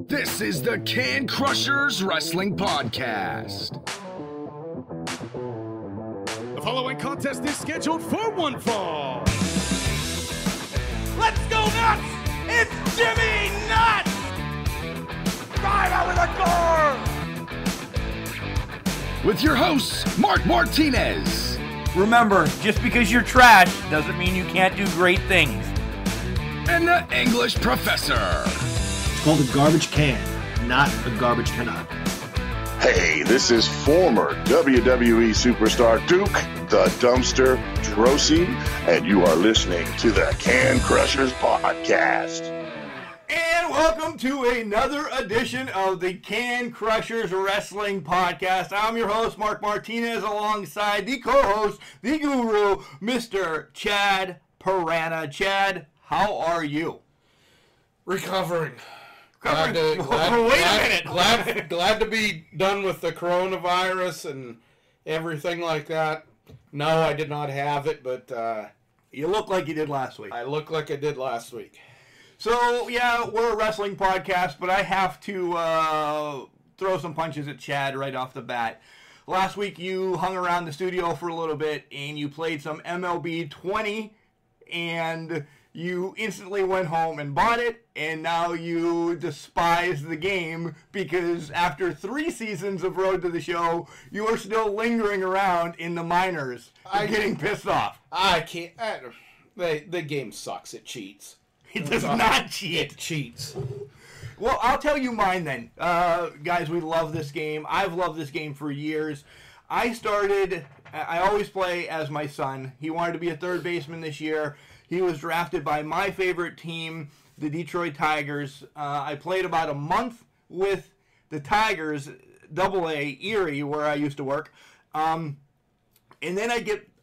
This is the Can Crushers Wrestling Podcast. The following contest is scheduled for one fall. Let's go nuts! It's Jimmy Nuts! Drive out with a car! With your hosts, Mark Martinez. Remember, just because you're trash doesn't mean you can't do great things. And the English Professor. It's called a garbage can, not a garbage cannot. Hey, this is former WWE superstar Duke, the Dumpster Drosy, and you are listening to the Can Crushers Podcast. And welcome to another edition of the Can Crushers Wrestling Podcast. I'm your host, Mark Martinez, alongside the co-host, the guru, Mr. Chad Piranha. Chad, how are you? Recovering. Wait a minute. Glad to be done with the coronavirus and everything like that. No, I did not have it, but You look like you did last week. I look like I did last week. So, yeah, we're a wrestling podcast, but I have to throw some punches at Chad right off the bat. Last week, you hung around the studio for a little bit, and you played some MLB 20, and you instantly went home and bought it, and now you despise the game because after 3 seasons of Road to the Show, you are still lingering around in the minors and getting pissed off. I can't. The game sucks. It cheats. It does not cheat. It cheats. Well, I'll tell you mine then. Guys, we love this game. I've loved this game for years. I always play as my son. He wanted to be a third baseman this year. He was drafted by my favorite team, the Detroit Tigers. I played about a month with the Tigers, AA Erie, where I used to work. And then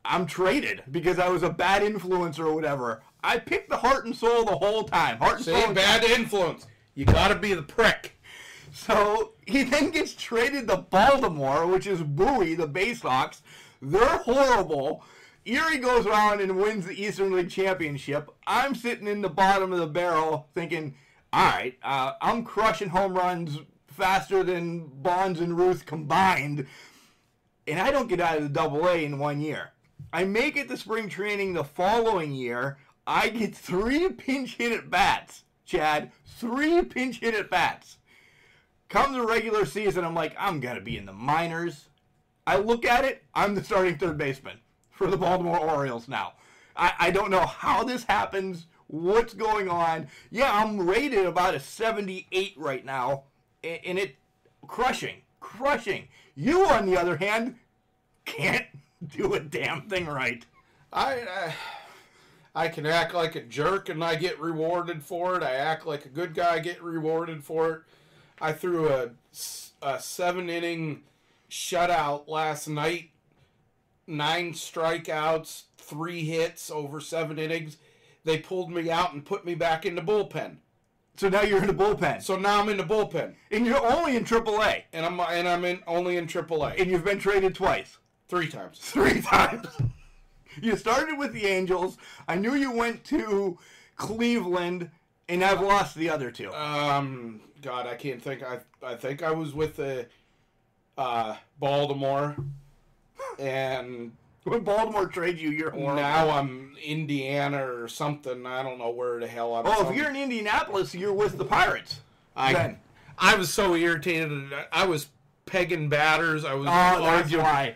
I'm traded because I was a bad influence or whatever. I picked the heart and soul the whole time. Bad influence. You gotta be the prick. So he then gets traded to Baltimore, which is Bowie, the Bay Sox. They're horrible. Erie goes around and wins the Eastern League Championship. I'm sitting in the bottom of the barrel thinking, all right, I'm crushing home runs faster than Bonds and Ruth combined, and I don't get out of the AA in 1 year. I make it to spring training the following year. I get 3 pinch hit at bats, Chad. 3 pinch hit at bats. Come the regular season, I'm like, I'm going to be in the minors. I look at it, I'm the starting third baseman for the Baltimore Orioles now. I don't know how this happens, what's going on. Yeah, I'm rated about a 78 right now, and it crushing. You, on the other hand, can't do a damn thing right. I can act like a jerk and I get rewarded for it. I act like a good guy, get rewarded for it. I threw a 7-inning shutout last night. 9 strikeouts, 3 hits over 7 innings. They pulled me out and put me back in the bullpen. So now you're in the bullpen. So now I'm in the bullpen. And you're only in AAA. And I'm only in AAA. And you've been traded twice. 3 times. 3 times. You started with the Angels. I knew you went to Cleveland, and I've lost the other 2. God, I can't think. I think I was with the Baltimore, and when Baltimore trades you, you're horrible. Now I'm Indiana or something. I don't know where the hell I'm. Oh, if you're in Indianapolis, you're with the Pirates. I was so irritated. I was pegging batters. I was that's why.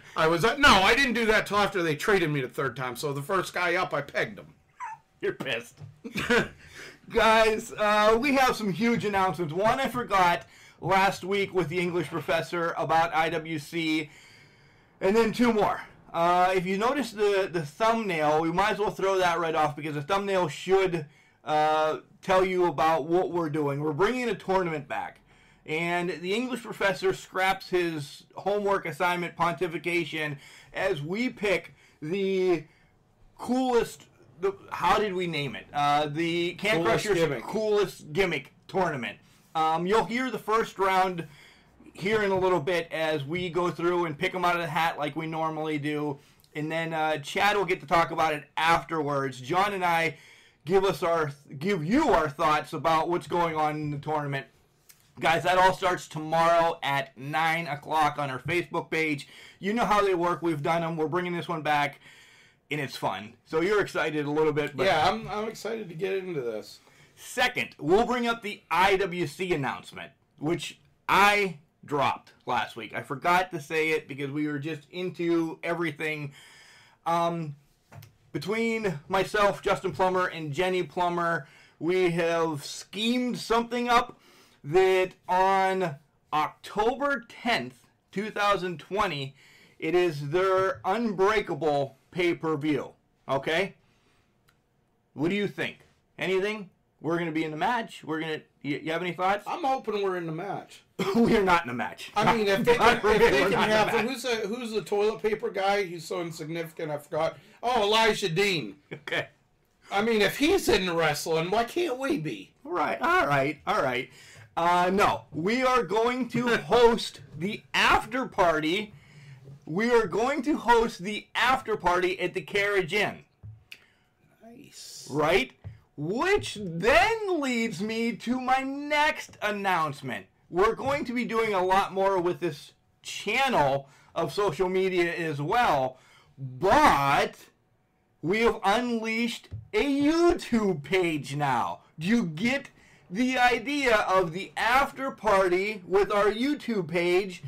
No, I didn't do that till after they traded me the 3rd time. So the first guy up, I pegged him. You're pissed. Guys, we have some huge announcements. One I forgot last week with the English Professor about IWC, and then 2 more. If you notice the thumbnail, we might as well throw that right off because the thumbnail should tell you about what we're doing. We're bringing a tournament back. And the English Professor scraps his homework assignment pontification as we pick the coolest, how did we name it? The Can Crushers Coolest Gimmick Tournament. You'll hear the first round here in a little bit as we go through and pick them out of the hat like we normally do. And then Chad will get to talk about it afterwards. John and I give you our thoughts about what's going on in the tournament. Guys, that all starts tomorrow at 9 o'clock on our Facebook page. You know how they work. We've done them. We're bringing this one back, and it's fun. So you're excited a little bit. But yeah, I'm excited to get into this. Second, we'll bring up the IWC announcement, which I dropped last week. I forgot to say it because we were just into everything. Between myself, Justin Plummer, and Jenny Plummer, we have schemed something up that on October 10th, 2020, it is their Unbreakable pay-per-view. Okay? What do you think? Anything? We're going to be in the match. You have any thoughts? I'm hoping we're in the match. We are not in the match. I mean, if they can have the who's the toilet paper guy? He's so insignificant. I forgot. Oh, Elijah Dean. Okay. I mean, if he's in wrestling, why can't we be? Right. All right. No, we are going to host the after party. We are going to host the after party at the Carriage Inn. Nice. Right? Which then leads me to my next announcement. We're going to be doing a lot more with this channel of social media as well, but we have unleashed a YouTube page now. Do you get the idea of the after party with our YouTube page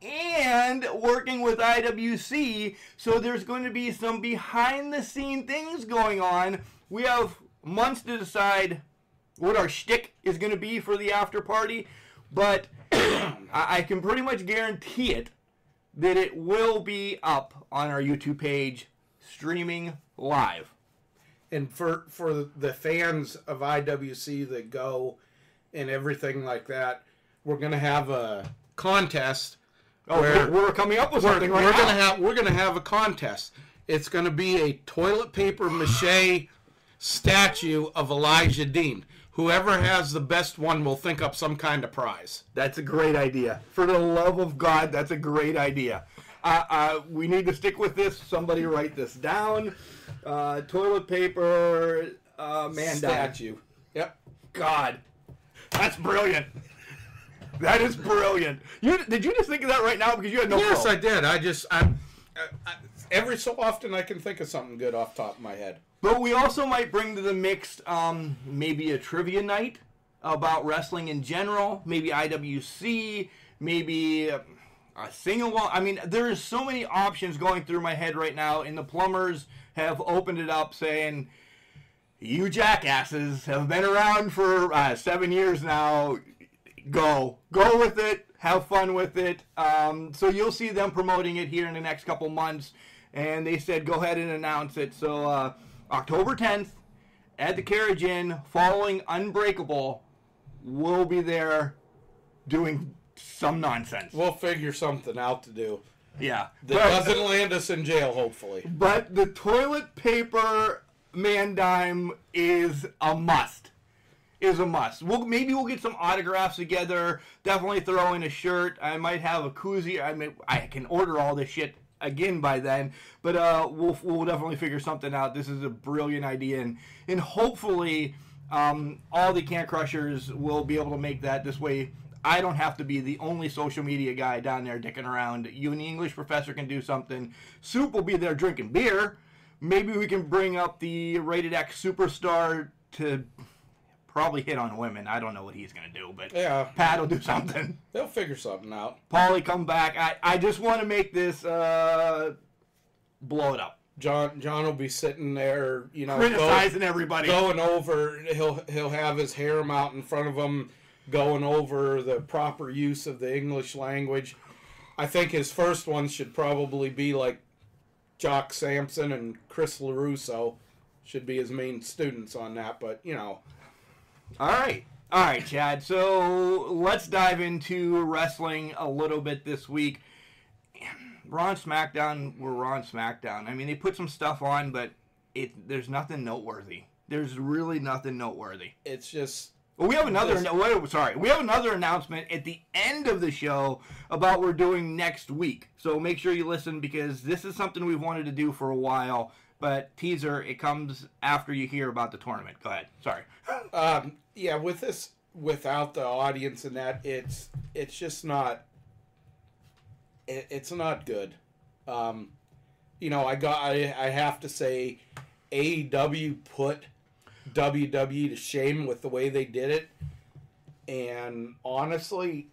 and working with IWC? So there's going to be some behind the scene things going on. We have months to decide what our shtick is going to be for the after party, but I can pretty much guarantee it that it will be up on our YouTube page streaming live. And for the fans of IWC that go and everything like that, we're going to have a contest. We're coming up with something right now. We're going to have a contest. It's going to be a toilet paper mache statue of Elijah Dean. Whoever has the best one will think up some kind of prize. That's a great idea. For the love of God, that's a great idea. We need to stick with this. Somebody write this down. Toilet paper man statue. Yep. God, that's brilliant. That is brilliant. Did you just think of that right now because you had no? Yes, clue? I did. I every so often I can think of something good off the top of my head. But we also might bring to the mix maybe a trivia night about wrestling in general, maybe IWC, maybe a sing-along. I mean, there is so many options going through my head right now, and the Plumbers have opened it up saying, you jackasses have been around for 7 years now. Go with it. Have fun with it. So you'll see them promoting it here in the next couple months, and they said go ahead and announce it. So October 10th at the Carriage Inn, following Unbreakable, we'll be there doing some nonsense. We'll figure something out to do. Yeah. That doesn't land us in jail, hopefully. But the toilet paper man dime is a must. Maybe we'll get some autographs together. Definitely throw in a shirt. I might have a koozie. I can order all this shit again by then. But we'll definitely figure something out. This is a brilliant idea, and hopefully all the Can Crushers will be able to make that this way. I don't have to be the only social media guy down there dicking around. You and the English professor can do something. Soup will be there drinking beer. Maybe we can bring up the Rated X Superstar to probably hit on women. I don't know what he's going to do, but yeah, Pat will do something. They'll figure something out. Paulie, come back. I just want to make this blow it up. John will be sitting there, criticizing everybody. Going over, he'll have his harem out in front of him, going over the proper use of the English language. I think his first one should probably be like Jock Sampson and Chris LaRusso should be his main students on that, but All right, Chad. So let's dive into wrestling a little bit this week. Raw and SmackDown were Raw and SmackDown. I mean, they put some stuff on, but there's nothing noteworthy. There's really nothing noteworthy. It's just... Well, we have another announcement at the end of the show about what we're doing next week. So make sure you listen because this is something we've wanted to do for a while. But teaser, it comes after you hear about the tournament. Go ahead. Sorry. Yeah, with without the audience and that, it's just not. It's not good. You know, I have to say, AEW put WWE to shame with the way they did it, and honestly,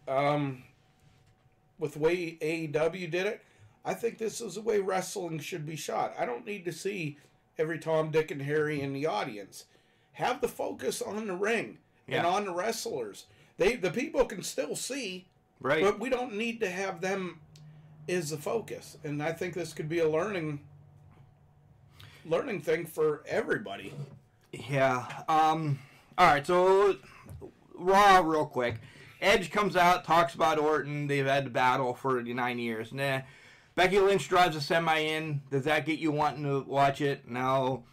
with the way AEW did it, I think this is the way wrestling should be shot. I don't need to see every Tom, Dick, and Harry in the audience. Have the focus on the ring and on the wrestlers. The people can still see, Right. but we don't need to have them as the focus. And I think this could be a learning thing for everybody. Yeah. All right, so Raw real quick. Edge comes out, talks about Orton. They've had to battle for 9 years. Nah. Becky Lynch drives a semi in. Does that get you wanting to watch it? No.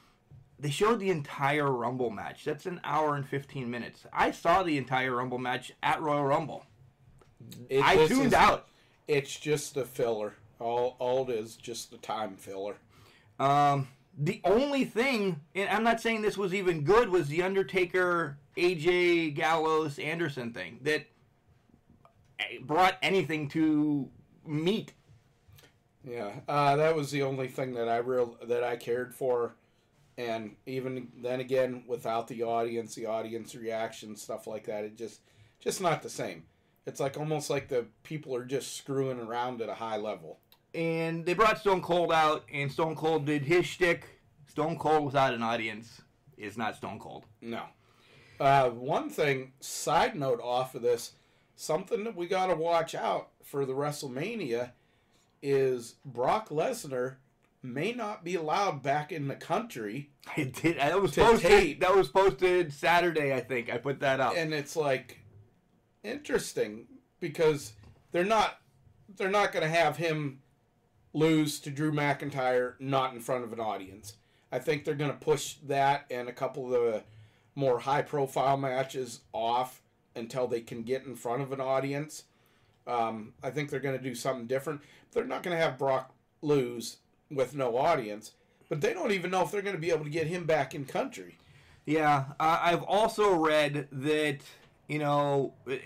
They showed the entire Rumble match. That's an hour and 15 minutes. I saw the entire Rumble match at Royal Rumble. I tuned out. It's just a filler. All it is, just a time filler. The only thing, and I'm not saying this was even good, was the Undertaker, AJ, Gallows, Anderson thing that brought anything to meat. Yeah, that was the only thing that I cared for, and even then again, without the audience reaction, stuff like that, it just not the same. It's like almost like the people are just screwing around at a high level. And they brought Stone Cold out, and Stone Cold did his shtick. Stone Cold without an audience is not Stone Cold. No. One thing, side note off of this, something that we got to watch out for the WrestleMania is Brock Lesnar may not be allowed back in the country. I did. That was To tape. That was posted Saturday, I think. I put that up. And it's like interesting because they're not going to have him lose to Drew McIntyre not in front of an audience. I think they're going to push that and a couple of the more high-profile matches off until they can get in front of an audience. I think they're going to do something different. They're not going to have Brock lose with no audience, but they don't even know if they're going to be able to get him back in country. Yeah, I've also read that,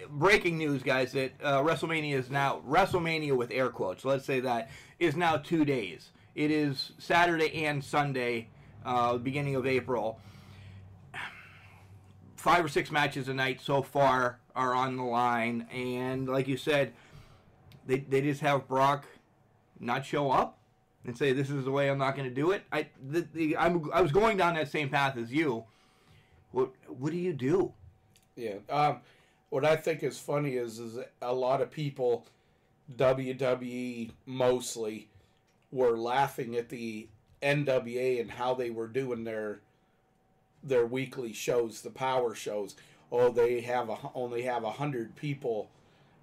breaking news, guys, that WrestleMania is now, WrestleMania with air quotes, let's say that, is now 2 days. It is Saturday and Sunday, beginning of April. 5 or 6 matches a night so far are on the line, and like you said, they just have Brock not show up and say, this is the way, I'm not going to do it. I was going down that same path as you. What do you do? Yeah. What I think is funny is a lot of people, WWE mostly, were laughing at the NWA and how they were doing their weekly shows, the power shows. Oh, they only have 100 people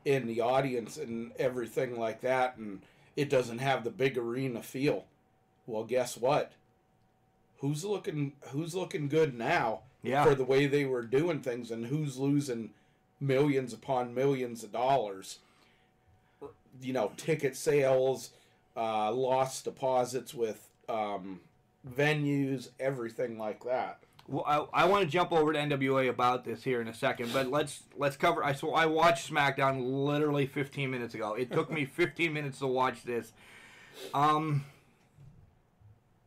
in the audience and everything like that, and it doesn't have the big arena feel. Well, guess what? Who's looking good now for the way they were doing things, and who's losing millions upon millions of dollars? Ticket sales, lost deposits with venues, everything like that. Well, I want to jump over to NWA about this here in a second, but let's cover. I watched SmackDown literally 15 minutes ago. It took me 15 minutes to watch this.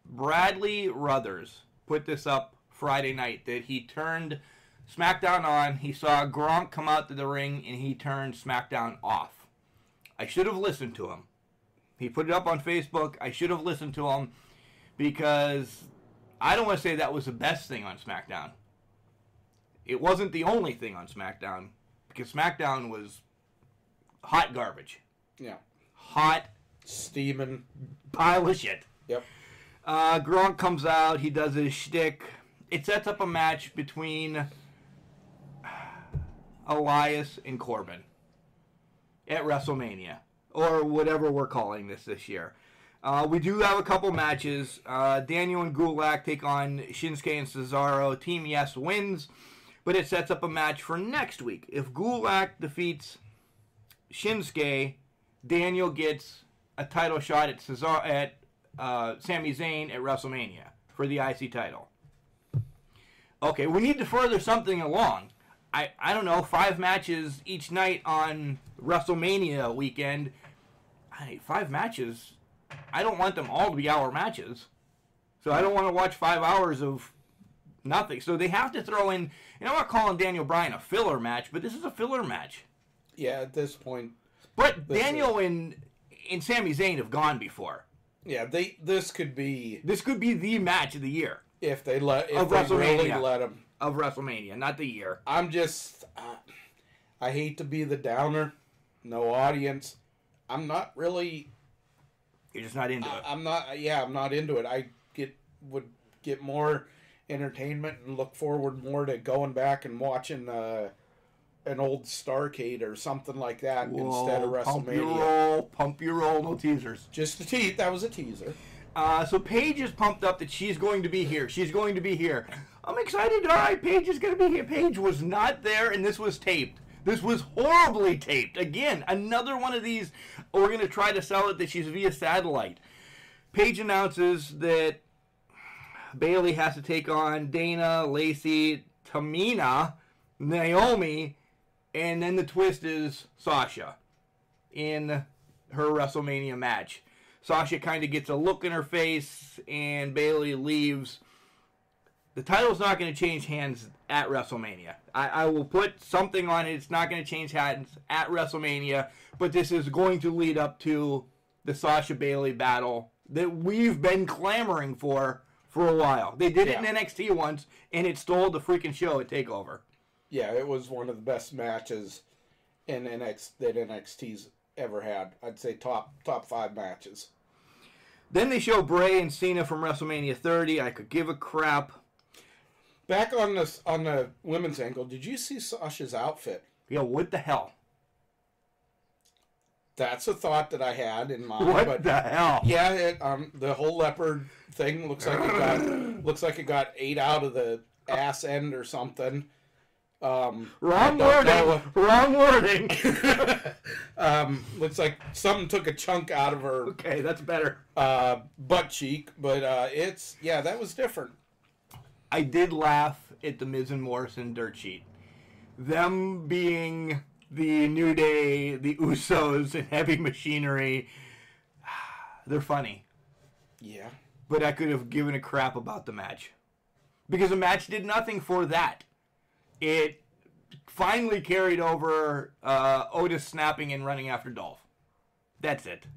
Bradley Ruthers put this up Friday night that he turned SmackDown on. He saw Gronk come out to the ring, and he turned SmackDown off. I should have listened to him. He put it up on Facebook. I should have listened to him because I don't want to say that was the best thing on SmackDown. It wasn't the only thing on SmackDown because SmackDown was hot garbage. Yeah. Hot, steaming pile of shit. Yep. Gronk comes out. He does his shtick. It sets up a match between Elias and Corbin at WrestleMania, or whatever we're calling this year. We do have a couple matches. Daniel and Gulak take on Shinsuke and Cesaro. Team Yes wins, but it sets up a match for next week. If Gulak defeats Shinsuke, Daniel gets a title shot at Sami Zayn at WrestleMania for the IC title. Okay, we need to further something along. I don't know, 5 matches each night on WrestleMania weekend. 5 matches. I don't want them all to be hour matches. So I don't want to watch 5 hours of nothing. So they have to throw in, I'm not calling Daniel Bryan a filler match, but this is a filler match. Yeah, at this point. But Daniel and Sami Zayn have gone before. Yeah, this could be the match of the year. If they really let them. Of WrestleMania, not the year. I'm just, I hate to be the downer. No audience. I'm not really. You're just not into it. I'm not. Yeah, I'm not into it. I would get more entertainment and look forward more to going back and watching an old Starrcade or something like that instead of WrestleMania. Pump your roll, no teasers. Just that was a teaser. So Paige is pumped up that she's going to be here. She's going to be here. I'm excited. All right, Paige is going to be here. Paige was not there, and this was taped. This was horribly taped. Again, another one of these, we're going to try to sell it that she's via satellite. Paige announces that Bayley has to take on Dana, Lacey, Tamina, Naomi, and then the twist is Sasha in her WrestleMania match. Sasha kind of gets a look in her face, and Bayley leaves. The title's not going to change hands at WrestleMania. I will put something on it. It's not going to change hands at WrestleMania, but this is going to lead up to the Sasha Bayley battle that we've been clamoring for a while. They did it in NXT once, and it stole the freaking show at TakeOver. Yeah, it was one of the best matches in that NXT's ever had. I'd say top 5 matches. Then they show Bray and Cena from WrestleMania 30. I could give a crap. Back on the women's angle, did you see Sasha's outfit? Yo, what the hell? That's a thought that I had in mind. What the hell? Yeah, the whole leopard thing looks like it got ate out of the ass end or something. Wrong wording. Looks like something took a chunk out of her. Okay, that's better. Butt cheek, but that was different. I did laugh at the Miz and Morrison dirt sheet. Them being the New Day, the Usos, and Heavy Machinery, they're funny. Yeah. But I could have given a crap about the match. Because the match did nothing for that. It finally carried over Otis snapping and running after Dolph. That's it.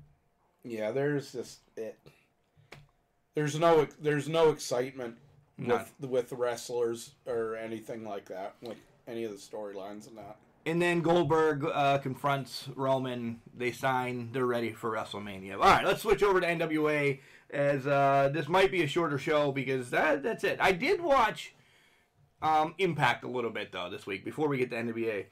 Yeah, there's no excitement with the wrestlers or anything like that, with any of the storylines and that. And then Goldberg confronts Roman. They sign. They're ready for WrestleMania. All right, let's switch over to NWA, as this might be a shorter show because that's it. I did watch Impact a little bit though this week before we get to NWA.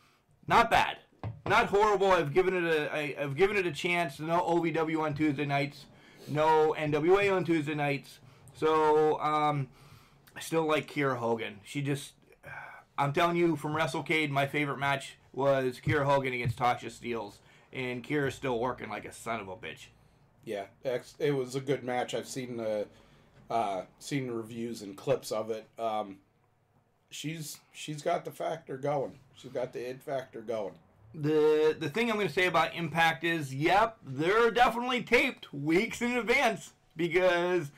Not bad, not horrible. I've given it a chance. No OVW on Tuesday nights, no NWA on Tuesday nights. So I still like Kiera Hogan. I'm telling you, from WrestleCade, my favorite match was Kiera Hogan against Tasha Steelz, and Kiera's still working like a son of a bitch. Yeah, it was a good match. I've seen the reviews and clips of it. She's got the factor going. She's got the id factor going. The thing I'm going to say about Impact is, yep, they're definitely taped weeks in advance because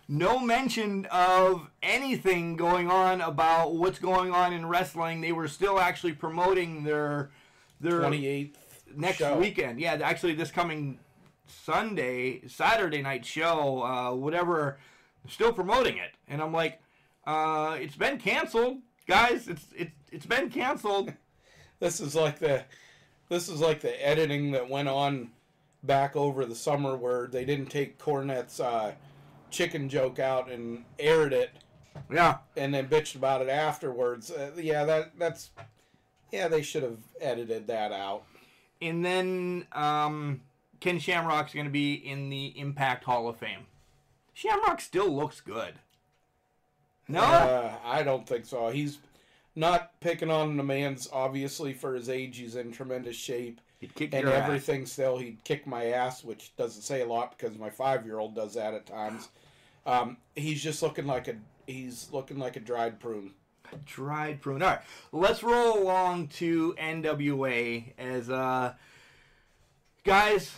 no mention of anything going on about what's going on in wrestling. They were still actually promoting their 28th next show. weekend. Yeah, actually this coming Saturday night show, whatever, still promoting it. And I'm like, it's been canceled, guys. It's been canceled. This is like the editing that went on back over the summer where they didn't take Cornette's chicken joke out and aired it. Yeah. And then bitched about it afterwards. They should have edited that out. And then Ken Shamrock's going to be in the Impact Hall of Fame. Shamrock still looks good. No? I don't think so. He's not picking on the man's, obviously, for his age. He's in tremendous shape. He'd kick and your everything ass. Still, he'd kick my ass, which doesn't say a lot because my 5-year-old does that at times. He's just looking like a dried prune. Dried prune. All right, let's roll along to NWA as guys.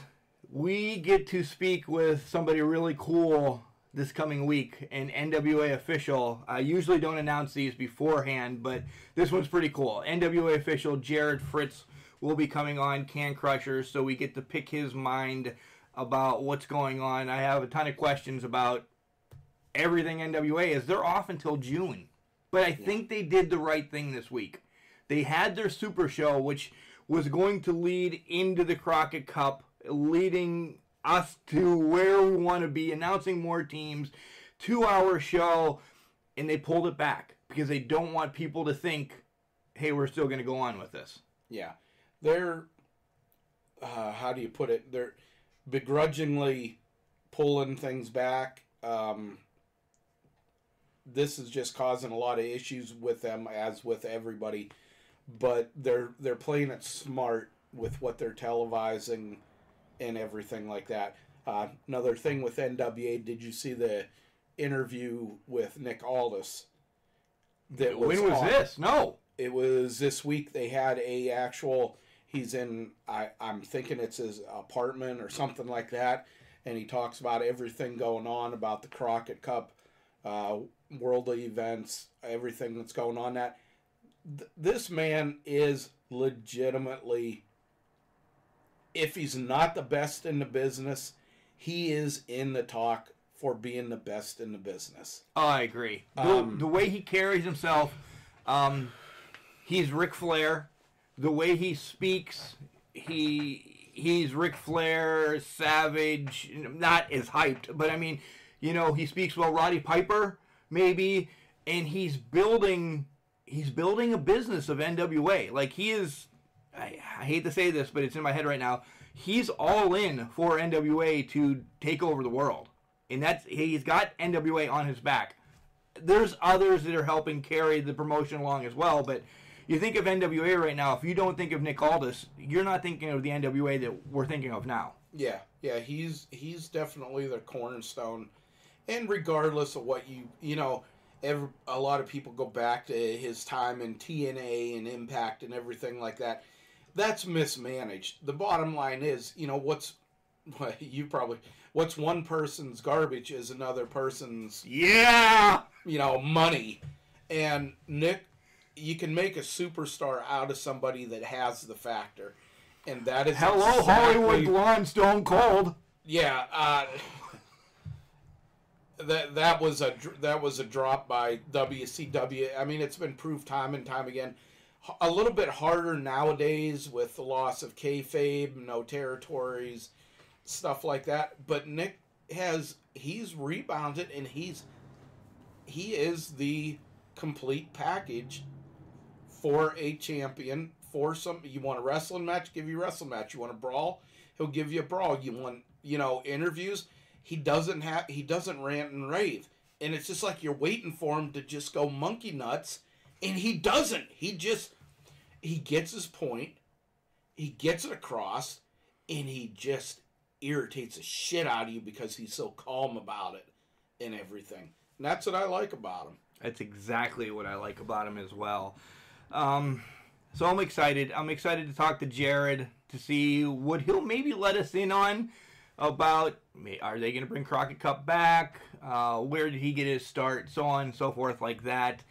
We get to speak with somebody really cool this coming week, an NWA official. I usually don't announce these beforehand, but this one's pretty cool. NWA official Jared Fritz will be coming on Can Crushers, so we get to pick his mind about what's going on. I have a ton of questions about everything NWA, as they're off until June. But I think they did the right thing this week. They had their Super Show, which was going to lead into the Crockett Cup, leading us to where we want to be, announcing more teams, 2-hour show, and they pulled it back because they don't want people to think, hey, we're still going to go on with this. Yeah. They're, how do you put it? They're begrudgingly pulling things back. This is just causing a lot of issues with them, as with everybody. But they're playing it smart with what they're televising and everything like that. Another thing with NWA, did you see the interview with Nick Aldis? When was this? No. It was this week. They had a actual, he's in, I'm thinking it's his apartment or something like that, and he talks about everything going on about the Crockett Cup, worldly events, everything that's going on. That this man is legitimately, if he's not the best in the business, he is in the talk for being the best in the business. Oh, I agree. The way he carries himself, he's Ric Flair. The way he speaks, he's Ric Flair, Savage, not as hyped, but I mean, you know, he speaks well. Roddy Piper, maybe, and he's building a business of NWA. Like, he is, I hate to say this, but it's in my head right now. He's all in for NWA to take over the world, and he's got NWA on his back. There's others that are helping carry the promotion along as well, but you think of NWA right now, if you don't think of Nick Aldis, you're not thinking of the NWA that we're thinking of now. Yeah, he's definitely the cornerstone. And regardless of what you know, a lot of people go back to his time in TNA and Impact and everything like that. That's mismanaged. The bottom line is, you know, what's one person's garbage is another person's, you know, money. And Nick, you can make a superstar out of somebody that has the factor, and that is Hello, Hollywood Blonde, Stone Cold. Yeah, that was a drop by WCW. I mean, it's been proved time and time again. A little bit harder nowadays with the loss of kayfabe, no territories, stuff like that. But Nick he's rebounded, and he is the complete package for a champion. You want a wrestling match, give you a wrestling match. You want a brawl, he'll give you a brawl. You want, you know, interviews, he doesn't rant and rave. And it's just like you're waiting for him to just go monkey nuts, and he doesn't. He gets his point, he gets it across, and he just irritates the shit out of you because he's so calm about it and everything. And that's what I like about him. That's exactly what I like about him as well. So I'm excited. I'm excited to talk to Jared to see what he'll maybe let us in on about, are they going to bring Crockett Cup back? Where did he get his start? So on and so forth like that.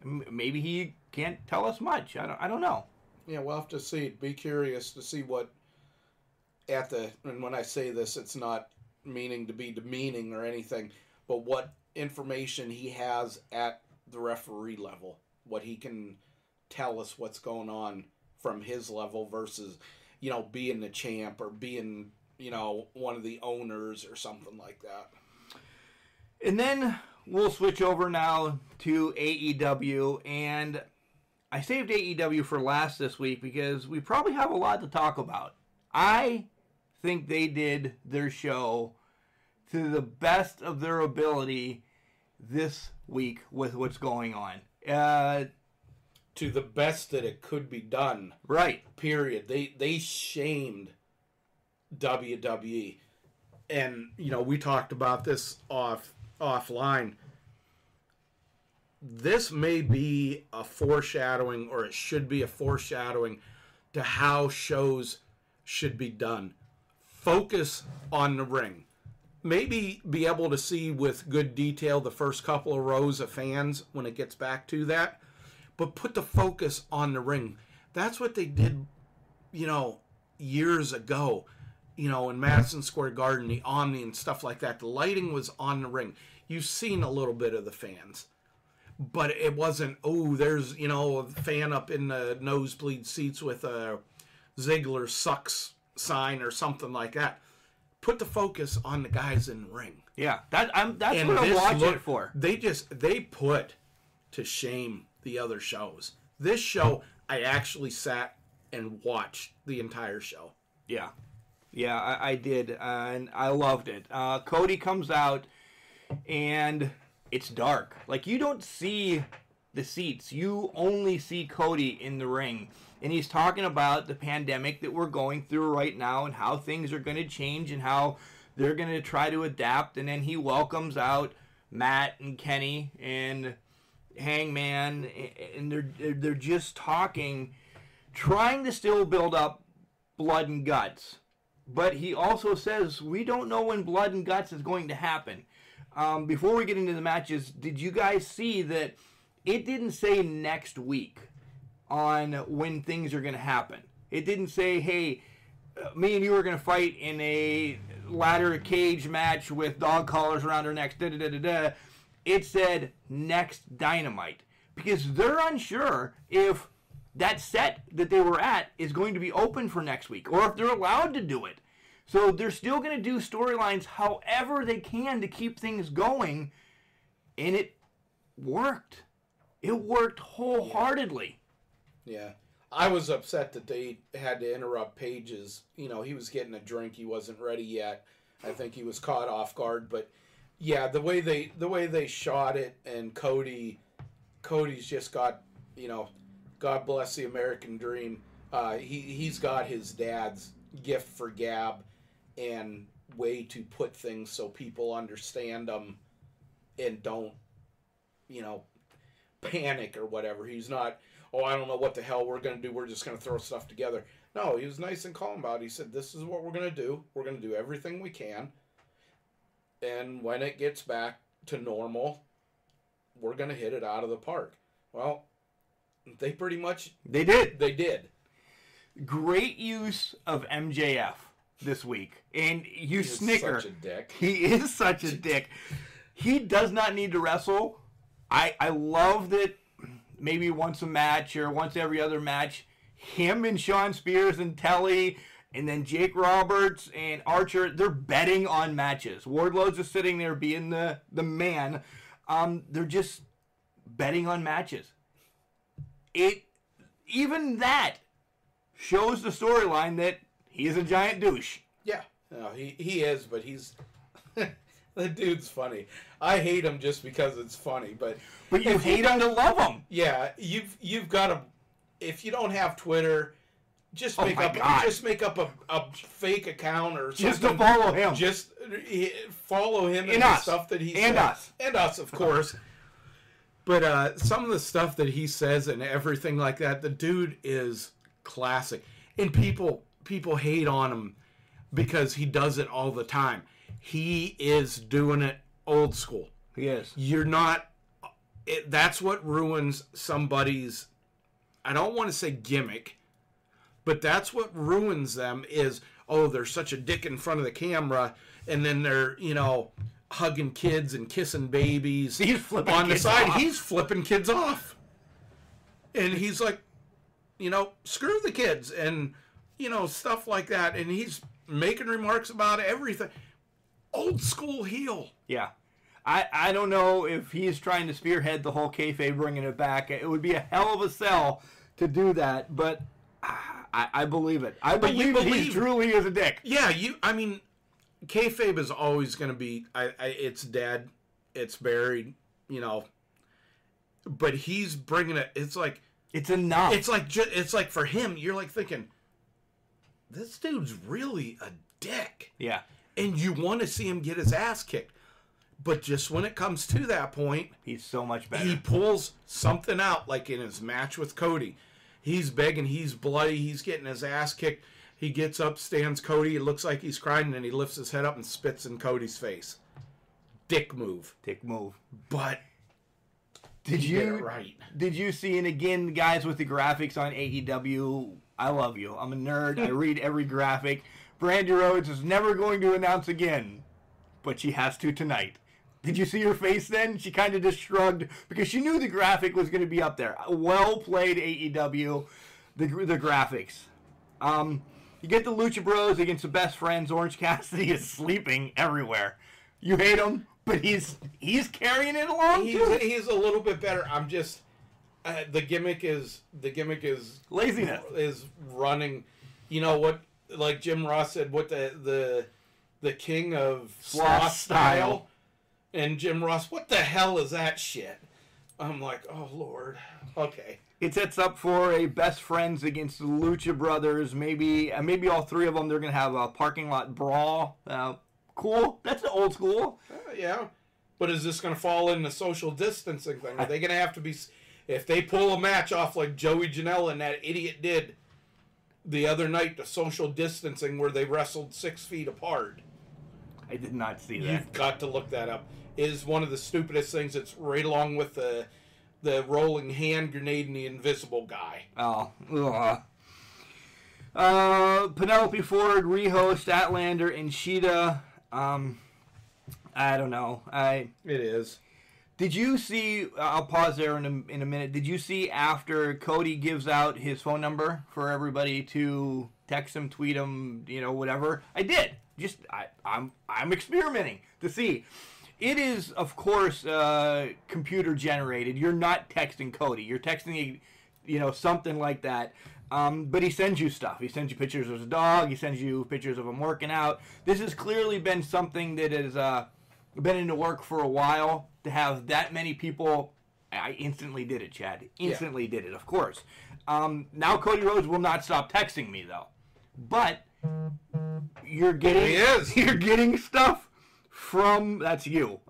Maybe he can't tell us much. I don't know. Yeah, we'll have to see. Be curious to see what and when I say this, it's not meaning to be demeaning or anything, but what information he has at the referee level, what he can tell us what's going on from his level versus, you know, being the champ or being, you know, one of the owners or something like that. And then we'll switch over now to AEW, and I saved AEW for last this week because we probably have a lot to talk about. I think they did their show to the best of their ability this week with what's going on. To the best that it could be done. Right. Period. They shamed WWE. And, you know, we talked about this offline. this may be a foreshadowing, or it should be a foreshadowing to how shows should be done. Focus on the ring. Maybe be able to see with good detail the first couple of rows of fans when it gets back to that. But put the focus on the ring. That's what they did, years ago. In Madison Square Garden, the Omni and stuff like that. The lighting was on the ring. You've seen a little bit of the fans. But it wasn't, there's, a fan up in the nosebleed seats with a Ziggler sucks sign or something like that. Put the focus on the guys in the ring. Yeah, that's what I'm watching it for. They put to shame the other shows. This show, I actually sat and watched the entire show. Yeah, I did, and I loved it. Cody comes out, and it's dark. Like, you don't see the seats. You only see Cody in the ring. And he's talking about the pandemic that we're going through right now and how things are going to change and how they're going to try to adapt. And then he welcomes out Matt and Kenny and Hangman, and they're just talking, trying to still build up blood and guts. But he also says, we don't know when blood and guts is going to happen. Before we get into the matches, did you guys see that it didn't say next week on when things are going to happen? It didn't say, hey, me and you are going to fight in a ladder cage match with dog collars around our necks. It said next Dynamite, because they're unsure if that set that they were at is going to be open for next week or if they're allowed to do it. So they're still going to do storylines however they can to keep things going, and it worked. It worked wholeheartedly. Yeah. I was upset that they had to interrupt Page's. He was getting a drink. He wasn't ready yet. I think he was caught off guard. But, yeah, the way they shot it, and Cody's just got, God bless the American dream. He's got his dad's gift for gab and way to put things so people understand them and don't, panic or whatever. He's not, I don't know what the hell we're going to do. We're just going to throw stuff together. No, he was nice and calm about it. He said, this is what we're going to do. We're going to do everything we can. And when it gets back to normal, we're going to hit it out of the park. Well, they pretty much... They did. They did. Great use of MJF this week. And you snicker. Such a dick. He is such a dick. He does not need to wrestle. I love that maybe once a match or once every other match, him and Sean Spears and Telly and then Jake Roberts and Archer, they're betting on matches. Wardlow's just sitting there being the man. They're just betting on matches. Even that shows the storyline that he's a giant douche. Yeah, no, he is, but he's the dude's funny. I hate him just because it's funny, but you hate him to love him. Yeah, you've got to. If you don't have Twitter, just make up a fake account or something. Just to follow him. Just follow him and the stuff that he and says. And us, of course. But some of the stuff that he says and everything like that, the dude is classic. And people hate on him because he does it all the time. He is doing it old school. He is. You're not... that's what ruins somebody's... I don't want to say gimmick, but that's what ruins them is, they're such a dick in front of the camera, and then they're, hugging kids and kissing babies. He's flipping on the side. Off. He's flipping kids off. And he's like, screw the kids and, stuff like that. And he's making remarks about everything. Old school heel. Yeah. I don't know if he's trying to spearhead the whole kayfabe, bringing it back. It would be a hell of a sell to do that, but I believe it. I believe he truly is a dick. Yeah, kayfabe is always going to be, it's dead, it's buried, but he's bringing it. It's like it's enough. It's like for him, you're like thinking, this dude's really a dick. Yeah, and you want to see him get his ass kicked. But just when it comes to that point, He's so much better. he pulls something out, like in his match with Cody. He's begging, he's bloody, he's getting his ass kicked. He gets up, stands Cody, it looks like he's crying, and then he lifts his head up and spits in Cody's face. Dick move. Dick move. But Did he did you it right. Did you see? And again, guys with the graphics on AEW, I love you. I'm a nerd. I read every graphic. Brandy Rhodes is never going to announce again, but she has to tonight. Did you see her face then? She kind of just shrugged because she knew the graphic was going to be up there. Well played, AEW. The graphics. You get the Lucha Bros against the Best Friends. Orange Cassidy is sleeping everywhere. You hate him, but he's carrying it along too. He's a little bit better. I'm just the gimmick is Laziness. is running. You know what? Like Jim Ross said, what the king of sloth style. And Jim Ross, what the hell is that shit? I'm like, oh Lord, okay. It sets up for a Best Friends against the Lucha Brothers. Maybe all three of them. They're gonna have a parking lot brawl. Cool. That's the old school. Yeah, but is this gonna fall in the social distancing thing? Are they gonna have to be? If they pull a match off like Joey Janela and that idiot did the other night, the social distancing where they wrestled 6 feet apart. I did not see that. You've got to look that up. It is one of the stupidest things. It's right along with the rolling hand grenade and the invisible guy. Oh. Penelope Ford, Riho, Statlander, and Shida. I don't know. It is. Did you see? I'll pause there in a minute. Did you see after Cody gives out his phone number for everybody to text him, tweet him, whatever? I did. I'm experimenting to see. It is, of course, computer generated. You're not texting Cody. You're texting, something like that. But he sends you stuff. He sends you pictures of his dog. He sends you pictures of him working out. This has clearly been something that has been in the work for a while. To have that many people, I instantly did it, Chad. Instantly did it, of course. Now Cody Rhodes will not stop texting me, though. But you're getting stuff from, that's you.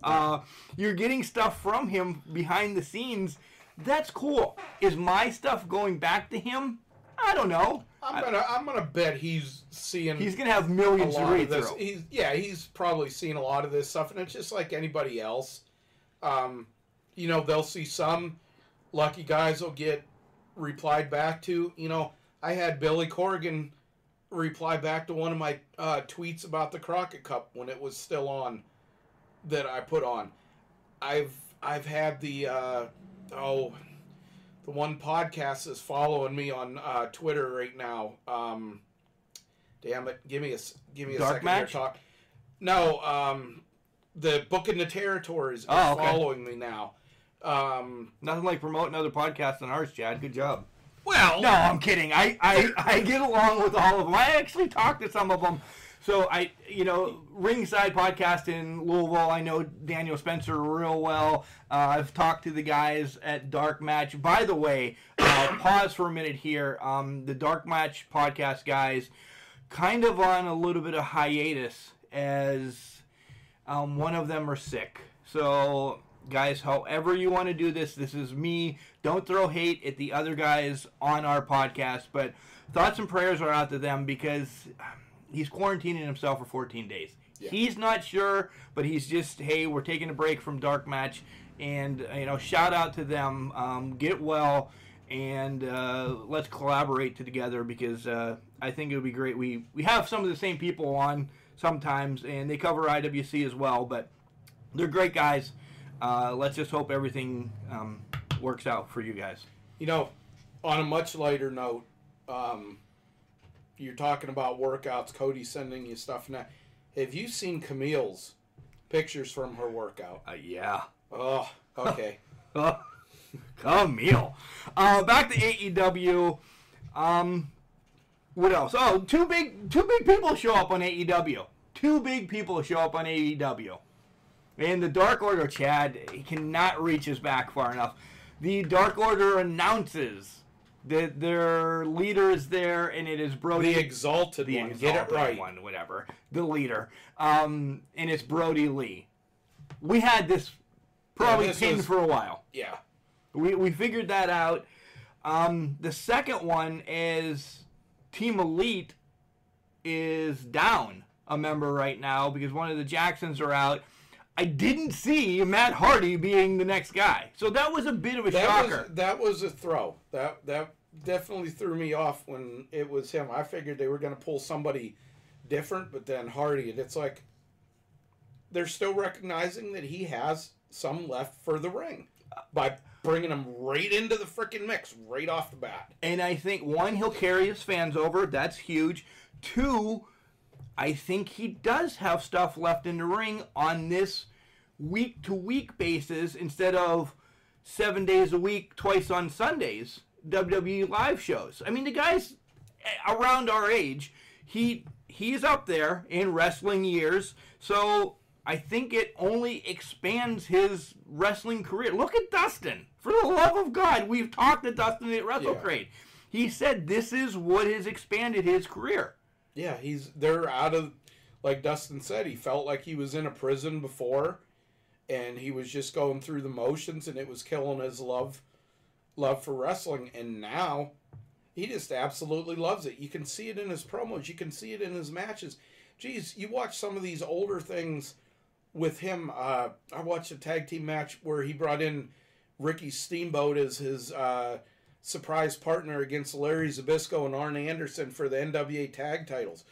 You're getting stuff from him behind the scenes. That's cool. Is my stuff going back to him? I don't know. I'm gonna bet he's seeing. He's gonna have millions to read through. He's probably seen a lot of this stuff, and it's just like anybody else. They'll see some lucky guys will get replied back to. I had Billy Corgan reply back to one of my tweets about the Crockett Cup when it was still on, that I put on. I've had the one podcast is following me on Twitter right now. Damn it! Give me a Dark second Match? here. Talk. No, the Booking the Territories is following me now. Nothing like promoting other podcasts than ours, Chad. Good job. Well, no, I'm kidding. I get along with all of them. I actually talked to some of them. So Ringside Podcast in Louisville, I know Daniel Spencer real well. I've talked to the guys at Dark Match. By the way, pause for a minute here. The Dark Match Podcast guys, kind of on a little bit of hiatus as one of them are sick. So, guys, however you want to do this is me. Don't throw hate at the other guys on our podcast, but thoughts and prayers are out to them because he's quarantining himself for 14 days. Yeah. He's not sure, but he's just, hey, we're taking a break from Dark Match, and shout out to them. Get well, and let's collaborate together because I think it would be great. We have some of the same people on sometimes, and they cover IWC as well, but they're great guys. Let's just hope everything works out for you guys. On a much lighter note, you're talking about workouts, Cody sending you stuff now. Have you seen Camille's pictures from her workout? Yeah. Oh, okay. Camille. Back to AEW. What else? Oh, two big people show up on AEW. Two big people show up on AEW. And the Dark Order, Chad, he cannot reach his back far enough. The Dark Order announces that their leader is there, and it is Brody. The Exalted one. Get it right. One, whatever. The leader. And it's Brody Lee. we had this probably this pinned was- for a while. Yeah. We figured that out. The second one is Team Elite is down a member right now because one of the Jacksons are out. I didn't see Matt Hardy being the next guy. So that was a bit of a shocker. That was a throw. That definitely threw me off when it was him. I figured they were going to pull somebody different, but then Hardy, and it's like they're still recognizing that he has some left for the ring by bringing him right into the freaking mix right off the bat. And I think, one, he'll carry his fans over. That's huge. Two, I think he does have stuff left in the ring on this week-to-week basis instead of 7 days a week, twice on Sundays, WWE live shows. I mean, the guy's around our age. He's up there in wrestling years, so I think it only expands his wrestling career. Look at Dustin. For the love of God, we've talked to Dustin at WrestleCrate. He said this is what has expanded his career. Yeah, they're out of, like Dustin said, he felt like he was in a prison before, and he was just going through the motions, and it was killing his love for wrestling. And now, he just absolutely loves it. You can see it in his promos. You can see it in his matches. Geez, you watch some of these older things with him. I watched a tag team match where he brought in Ricky Steamboat as his surprise partner against Larry Zbyszko and Arn Anderson for the NWA tag titles.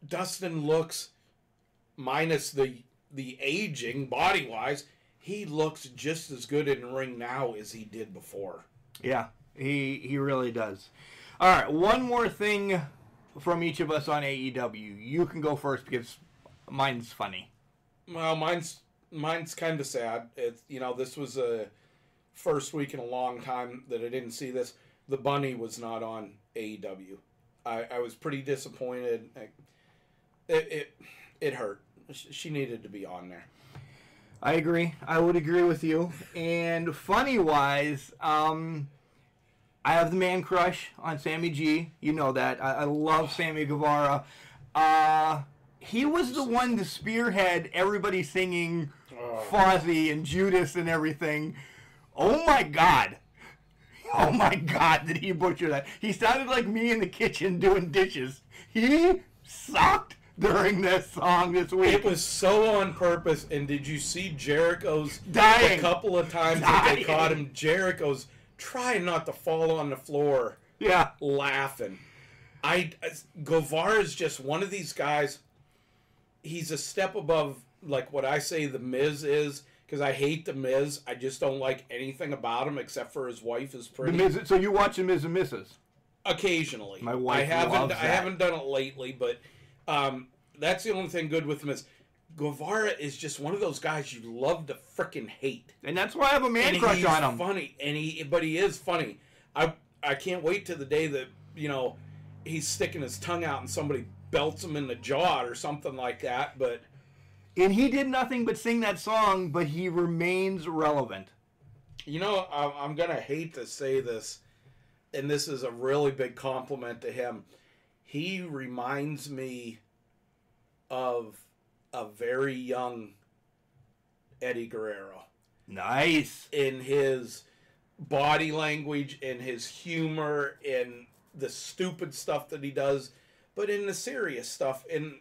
Dustin looks, minus the aging body-wise, he looks just as good in the ring now as he did before. Yeah, he really does. All right, one more thing from each of us on AEW. You can go first because mine's funny. Well, mine's kind of sad. It's, this was a first week in a long time that I didn't see this. The Bunny was not on AEW. I was pretty disappointed. It hurt. She needed to be on there. I agree. I would agree with you. And funny-wise, I have the man crush on Sammy G. You know that. I love Sammy Guevara. He was the one to spearhead everybody singing Fozzy and Judas and everything. Oh, my God. Oh, my God, did he butcher that. He sounded like me in the kitchen doing dishes. He sucked during this song this week. It was so on purpose. And did you see Jericho's Dying. A couple of times that they caught him? Jericho's trying not to fall on the floor. Yeah. Laughing. Guevara's just one of these guys. He's a step above, like what I say The Miz is, because I hate The Miz. I just don't like anything about him except for his wife is pretty. The Miz, so you watch The Miz and Mrs.? Occasionally. My wife I loves that. haven't done it lately, but that's the only thing good with him is Guevara is just one of those guys you love to frickin' hate. And that's why I have a man And crush he's on him. funny, but he is funny. I can't wait to the day that, he's sticking his tongue out and somebody belts him in the jaw or something like that, but... And he did nothing but sing that song, but he remains relevant. I'm going to hate to say this, and this is a really big compliment to him. He reminds me of a very young Eddie Guerrero. Nice. In his body language, in his humor, in the stupid stuff that he does, but in the serious stuff, in,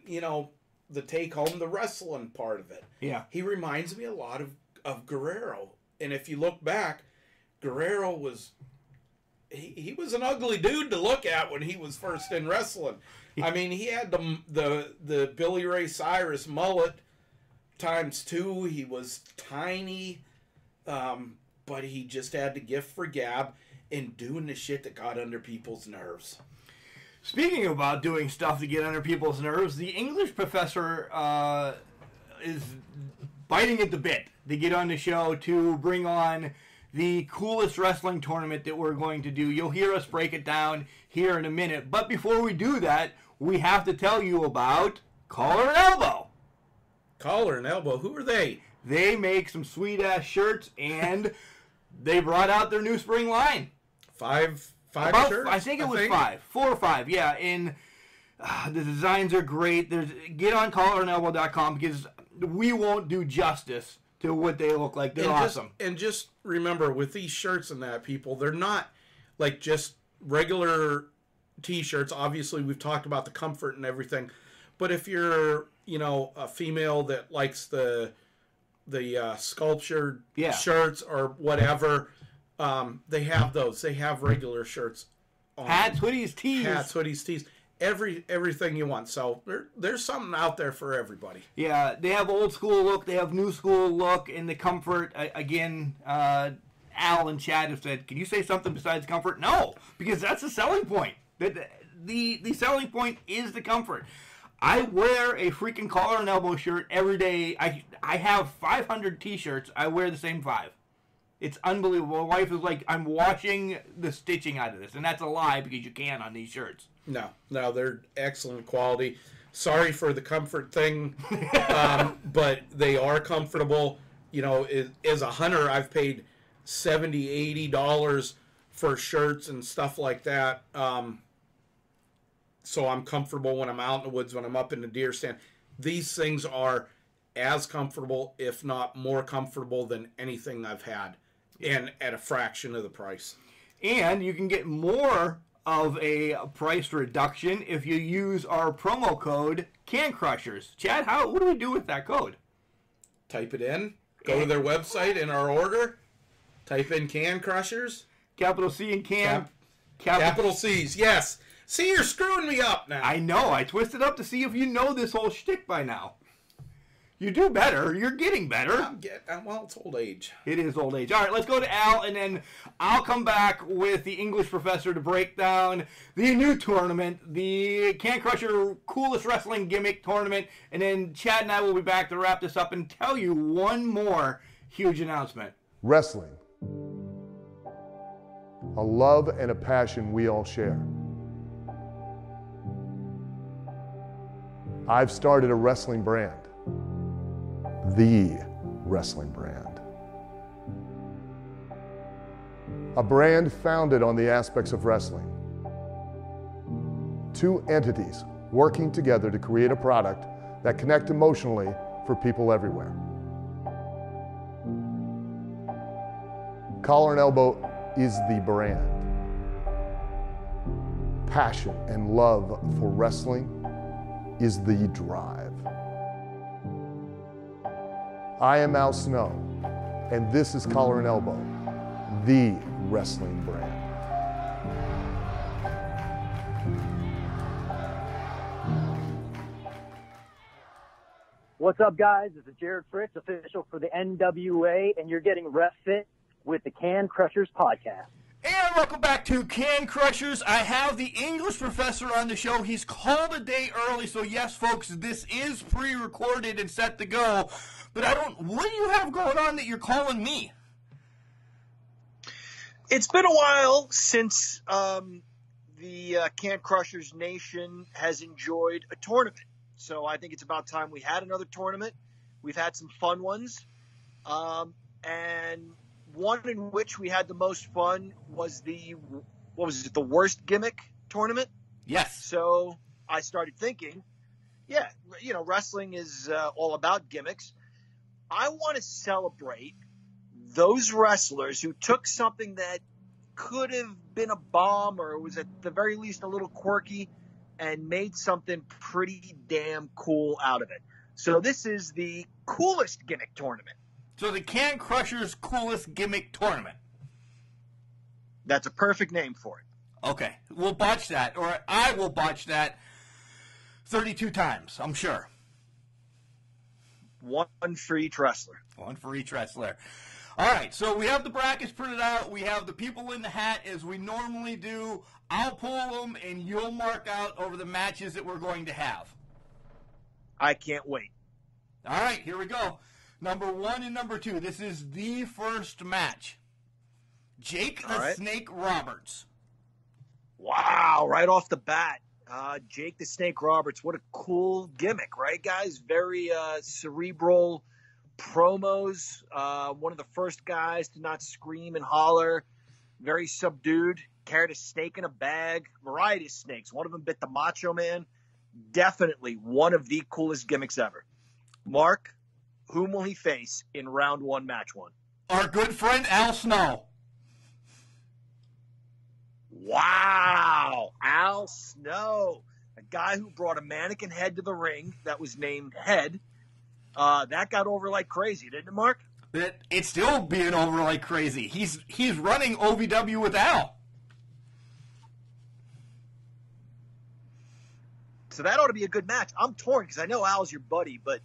the take home, the wrestling part of it. Yeah. He reminds me a lot of Guerrero. And if you look back, Guerrero was... He was an ugly dude to look at when he was first in wrestling. I mean, he had the Billy Ray Cyrus mullet ×2. He was tiny, but he just had the gift for gab and doing the shit that got under people's nerves. Speaking about doing stuff to get under people's nerves, the English professor is biting at the bit to get on the show to bring on the coolest wrestling tournament that we're going to do. You'll hear us break it down here in a minute. But before we do that, we have to tell you about Collar and Elbow. Collar and Elbow? Who are they? They make some sweet-ass shirts, and they brought out their new spring line. Five shirts? I think it was 5. 4 or 5, yeah. And the designs are great. Get on collarandelbow.com because we won't do justice to what they look like. They're awesome. And just remember, with these shirts and that, people, they're not like just regular T-shirts. Obviously, we've talked about the comfort and everything. But if you're, a female that likes the sculptured shirts or whatever, they have those. They have regular shirts. Hats, hoodies, tees. Everything you want. So there's something out there for everybody. Yeah, they have old school look, they have new school look, and the comfort. Again, Al and Chad have said, can you say something besides comfort? No, because that's the selling point. The selling point is the comfort. I wear a freaking collar and elbow shirt every day. I have 500 T-shirts. I wear the same 5. It's unbelievable. My wife is like, I'm washing the stitching out of this. And that's a lie because you can on these shirts. No, they're excellent quality. Sorry for the comfort thing, but they are comfortable. As a hunter, I've paid $70, $80 for shirts and stuff like that. So I'm comfortable when I'm out in the woods, when I'm up in the deer stand. These things are as comfortable, if not more comfortable, than anything I've had, and at a fraction of the price. And you can get more of a price reduction if you use our promo code CANCrushers. Chad, what do we do with that code? Type it in. Go to their website in our order. Type in Can Crushers. Capital C and Can. Capital C's, yes. See, you're screwing me up now. I know. I twisted up to see if you know this whole shtick by now. You do better. You're getting better. Well, it's old age. It is old age. All right, let's go to Al, and then I'll come back with the English professor to break down the new tournament, the Can Crusher Coolest Wrestling Gimmick Tournament, and then Chad and I will be back to wrap this up and tell you one more huge announcement. Wrestling. A love and a passion we all share. I've started a wrestling brand. The wrestling brand. A brand founded on the aspects of wrestling. 2 entities working together to create a product that connect emotionally for people everywhere. Collar and Elbow is the brand. Passion and love for wrestling is the drive. I am Al Snow, and this is Collar and Elbow, the wrestling brand. What's up, guys? This is Jared Fritz, official for the NWA, and you're getting Ref Fit with the Can Crushers podcast. And welcome back to Can Crushers. I have the English professor on the show. He's called a day early, so yes, folks, this is pre-recorded and set to go. But what do you have going on that you're calling me? It's been a while since the Can Crushers Nation has enjoyed a tournament. So I think it's about time we had another tournament. We've had some fun ones. And one in which we had the most fun was the worst gimmick tournament? Yes. So I started thinking, wrestling is all about gimmicks. I want to celebrate those wrestlers who took something that could have been a bomb or was at the very least a little quirky and made something pretty damn cool out of it. So this is the coolest gimmick tournament. So the Can Crushers Coolest Gimmick Tournament. That's a perfect name for it. Okay. We'll botch that, or I will botch that 32 times, I'm sure. One for each wrestler. One for each wrestler. All right, so we have the brackets printed out. We have the people in the hat as we normally do. I'll pull them, and you'll mark out over the matches that we're going to have. I can't wait. All right, here we go. Number 1 and number 2. This is the first match. Jake the Snake Roberts. Wow, right off the bat. Jake the Snake Roberts, what a cool gimmick, right, guys? Very cerebral promos. One of the first guys to not scream and holler. Very subdued. Carried a snake in a bag. Variety of snakes. One of them bit the Macho Man. Definitely one of the coolest gimmicks ever. Mark, Whom will he face in round 1, match 1? Our good friend Al Snow. Wow. Al Snow. A guy who brought a mannequin head to the ring that was named Head. That got over like crazy, didn't it, Mark? It's still being over like crazy. He's running OVW with Al. So that ought to be a good match. I'm torn because I know Al's your buddy, but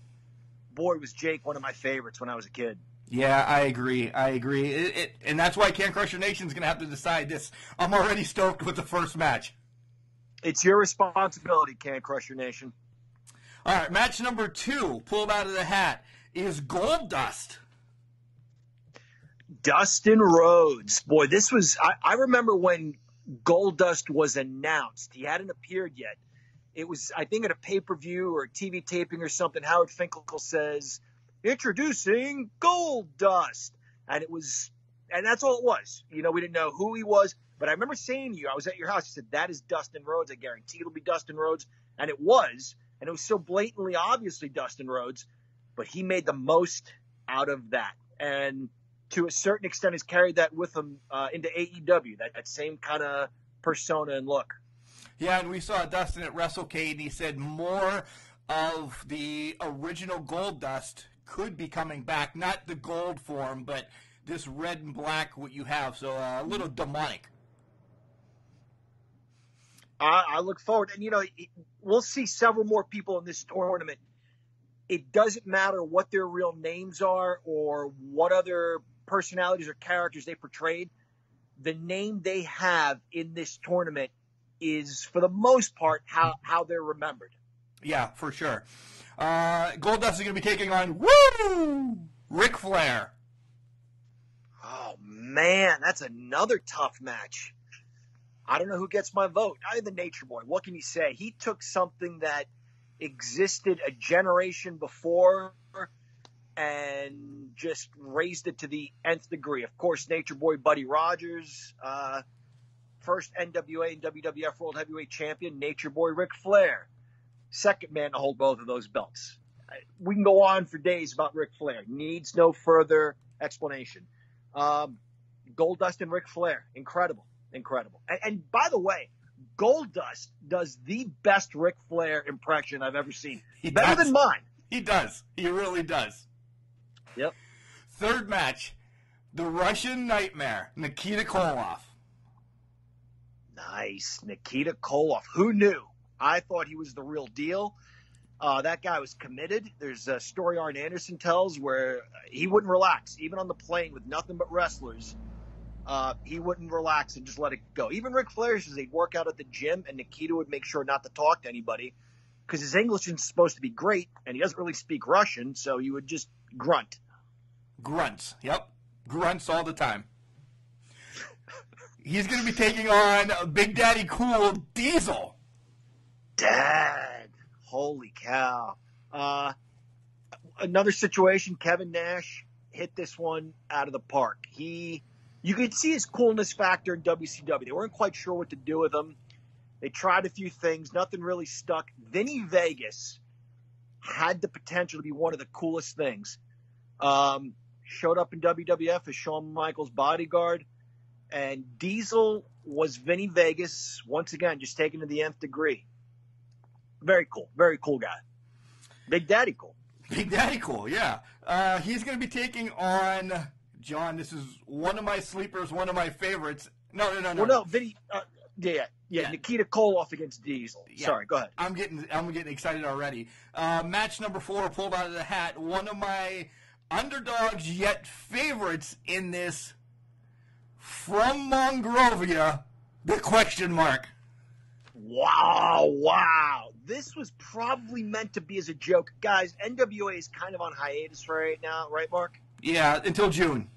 boy, was Jake one of my favorites when I was a kid. Yeah, I agree. And that's why Can Crusher Nation's going to have to decide this. I'm already stoked with the first match. It's your responsibility, Can Crusher Nation. All right, match number 2, pulled out of the hat, is Goldust. Dustin Rhodes. Boy, this was – I remember when Goldust was announced. He hadn't appeared yet. It was, I think, at a pay-per-view or a TV taping or something. Howard Finkel says, "Introducing Goldust." And that's all it was. You know, we didn't know who he was. But I remember saying to you, I was at your house, you said, "That is Dustin Rhodes. I guarantee it'll be Dustin Rhodes." And it was. And it was so blatantly, obviously Dustin Rhodes. But he made the most out of that. And to a certain extent has carried that with him into AEW, that same kind of persona and look. Yeah, and we saw Dustin at WrestleCade, and he said more of the original Goldust could be coming back. Not the gold form, but this red and black what you have, so a little demonic. I look forward. And, you know, we'll see several more people in this tournament. It doesn't matter what their real names are or what other personalities or characters they portrayed. The name they have in this tournament is, for the most part, how they're remembered. Yeah, for sure. Goldust is going to be taking on Ric Flair. Oh, man, that's another tough match. I don't know who gets my vote. I'm the Nature Boy. What can you say? He took something that existed a generation before and just raised it to the nth degree. Of course, Nature Boy Buddy Rogers, first NWA and WWF World Heavyweight Champion, Nature Boy Ric Flair, second man to hold both of those belts. We can go on for days about Ric Flair. Needs no further explanation. Goldust and Ric Flair, incredible. And by the way, Goldust does the best Ric Flair impression I've ever seen. Better than mine. He does. He really does. Yep. Third match, the Russian Nightmare, Nikita Koloff. Nice. Nikita Koloff. Who knew? I thought he was the real deal. That guy was committed. There's a story Arn Anderson tells where he wouldn't relax. Even on the plane with nothing but wrestlers, he wouldn't relax and just let it go. Even Ric Flair says he'd work out at the gym, and Nikita would make sure not to talk to anybody because his English is supposed to be great, and he doesn't really speak Russian, so he would just grunt. Grunts. Yep. Grunts all the time. He's going to be taking on Big Daddy Cool Diesel. Dad. Holy cow. Another situation, Kevin Nash hit this one out of the park. You could see his coolness factor in WCW. They weren't quite sure what to do with him. They tried a few things. Nothing really stuck. Vinny Vegas had the potential to be one of the coolest things. Showed up in WWF as Shawn Michaels' bodyguard. And Diesel was Vinny Vegas, once again, just taken to the nth degree. Very cool. Very cool guy. Big Daddy Cool. Big Daddy Cool, yeah. He's going to be taking on, John, this is one of my sleepers, one of my favorites. No. Well, no, Vinny, yeah. Nikita Koloff against Diesel. Yeah. Sorry, go ahead. I'm getting excited already. Match number 4, pulled out of the hat. One of my underdogs yet favorites in this, from Monrovia, the Question Mark. Wow. This was probably meant to be as a joke. Guys, NWA is kind of on hiatus right now, right, Mark? Yeah, until June.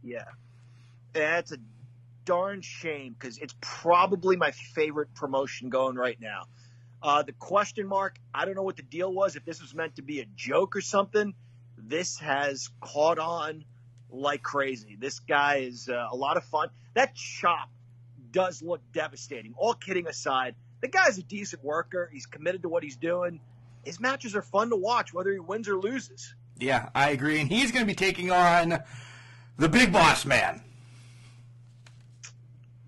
Yeah. That's a darn shame because it's probably my favorite promotion going right now. The Question Mark, I don't know what the deal was, if this was meant to be a joke or something. This has caught on like crazy. This guy is a lot of fun. That chop does look devastating. All kidding aside, the guy's a decent worker. He's committed to what he's doing. His matches are fun to watch, whether he wins or loses. Yeah, I agree. And he's going to be taking on the Big Boss Man.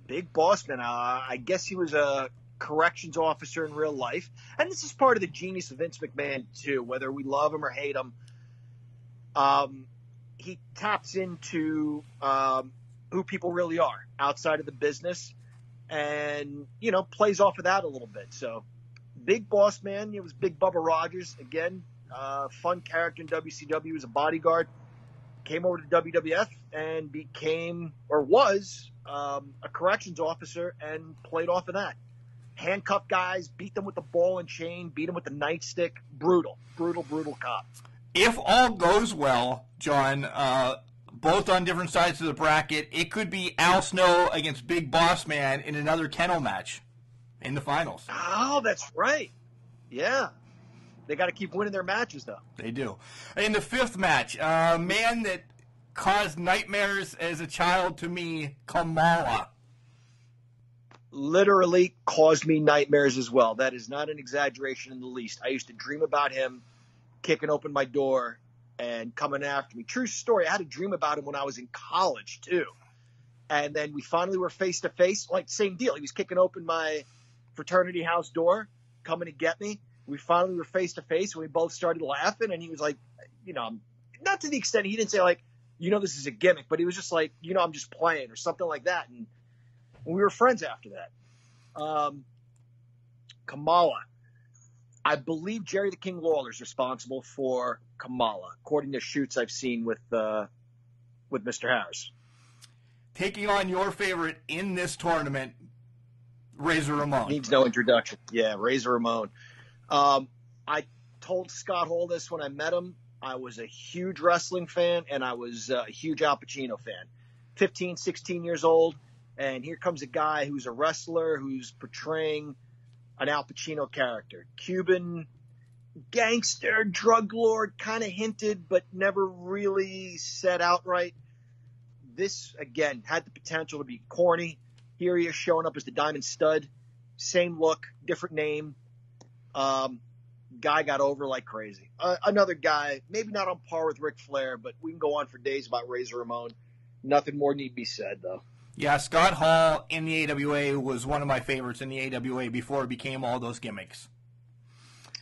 Big Boss Man. I guess he was a corrections officer in real life. And this is part of the genius of Vince McMahon, too, whether we love him or hate him. He taps into who people really are outside of the business and, plays off of that a little bit. So Big Boss Man, it was Big Bubba Rogers. Again, fun character in WCW as a bodyguard. Came over to WWF and was a corrections officer and played off of that. Handcuffed guys, beat them with the ball and chain, beat them with the nightstick. Brutal cop. If all goes well, John, both on different sides of the bracket, it could be Al Snow against Big Boss Man in another kennel match in the finals. Oh, that's right. Yeah. They got to keep winning their matches, though. They do. In the fifth match, a man that caused nightmares as a child to me, Kamala. Literally caused me nightmares as well. That is not an exaggeration in the least. I used to dream about him kicking open my door and coming after me. True story. I had a dream about him when I was in college, too. And then we finally were face to face. Like, same deal. He was kicking open my fraternity house door, coming to get me. We finally were face to face, and we both started laughing. And he was like, not to the extent, he didn't say like, this is a gimmick, but he was just like, I'm just playing or something like that. And we were friends after that. Kamala. I believe Jerry the King Lawler is responsible for Kamala, according to shoots I've seen with Mr. Harris. Taking on your favorite in this tournament, Razor Ramon. Needs no introduction. Yeah, Razor Ramon. I told Scott Hall this when I met him. I was a huge wrestling fan, and I was a huge Al Pacino fan. 15, 16 years old, and here comes a guy who's a wrestler who's portraying an Al Pacino character. Cuban gangster, drug lord, kind of hinted, but never really said outright. This, again, had the potential to be corny. Here he is showing up as the Diamond Stud. Same look, different name. Guy got over like crazy. Another guy, maybe not on par with Ric Flair, but we can go on for days about Razor Ramon. Nothing more need be said, though. Yeah, Scott Hall in the AWA was one of my favorites in the AWA before it became all those gimmicks.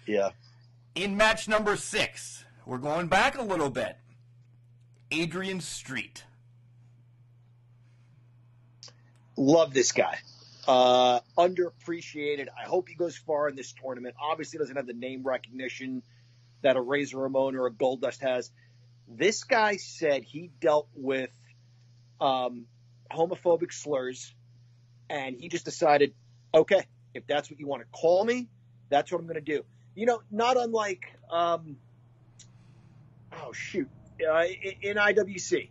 Yeah. In match number 6, we're going back a little bit. Adrian Street. Love this guy. Underappreciated. I hope he goes far in this tournament. Obviously doesn't have the name recognition that a Razor Ramon or a Goldust has. This guy said he dealt with homophobic slurs, and he just decided, okay, if that's what you want to call me, that's what I'm going to do. Not unlike, in IWC.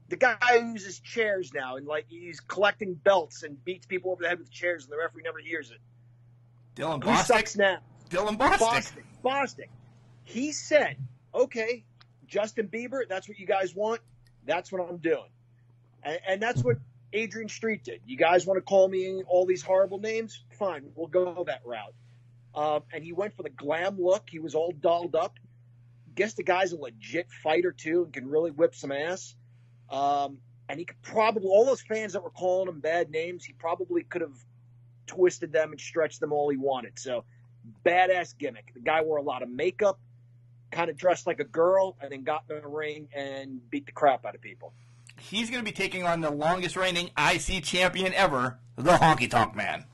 The guy who uses chairs now, and he's collecting belts and beats people over the head with chairs, and the referee never hears it. Dylan Who sucks now? Dylan Bostic. Bostic. He said, okay, Justin Bieber, that's what you guys want. That's what I'm doing. And that's what Adrian Street did. You guys want to call me all these horrible names? Fine, we'll go that route. And he went for the glam look. He was all dolled up. Guess the guy's a legit fighter, too, and can really whip some ass. And he could probably, all those fans that were calling him bad names, he probably could have twisted them and stretched them all he wanted. So, badass gimmick. The guy wore a lot of makeup, kind of dressed like a girl, and then got in the ring and beat the crap out of people. He's going to be taking on the longest reigning IC champion ever, the Honky Tonk Man.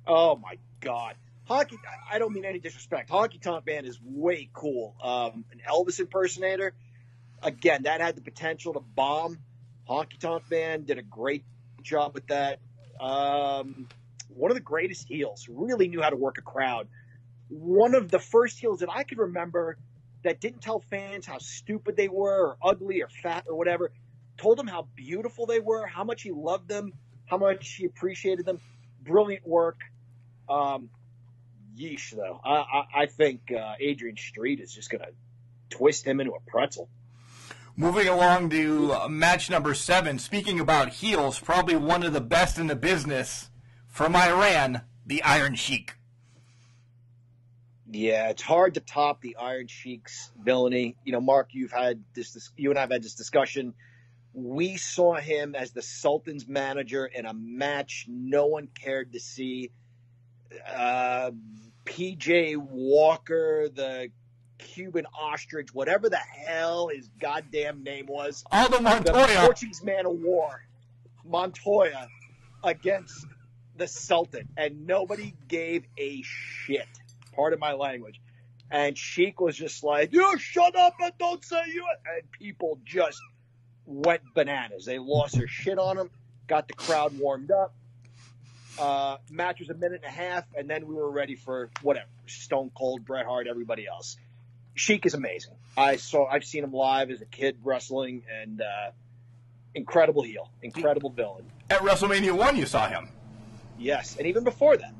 Oh, my God. I don't mean any disrespect. Honky Tonk Man is way cool. An Elvis impersonator. Again, that had the potential to bomb. Honky Tonk Man did a great job with that. One of the greatest heels. Really knew how to work a crowd. One of the first heels that I could remember that didn't tell fans how stupid they were or ugly or fat or whatever. Told them how beautiful they were, how much he loved them, how much he appreciated them. Brilliant work. Yeesh, though. I think Adrian Street is just going to twist him into a pretzel. Moving along to match number 7. Speaking about heels, probably one of the best in the business from Iran, the Iron Sheik. Yeah, it's hard to top the Iron Sheik's villainy. You know, Mark, you and I have had this discussion. We saw him as the Sultan's manager in a match no one cared to see. PJ Walker, the Cuban ostrich, whatever the hell his goddamn name was. Aldo Montoya. The Portuguese man of war, Montoya, against the Sultan. And nobody gave a shit. Pardon my language. And Sheik was just like, you shut up and don't say you. And people just went bananas. They lost their shit on him, got the crowd warmed up. Match was a minute and a half, and then we were ready for whatever. Stone Cold, Bret Hart, everybody else. Sheik is amazing. I've seen him live as a kid wrestling, and incredible heel, incredible villain. At WrestleMania 1, you saw him. Yes, and even before that.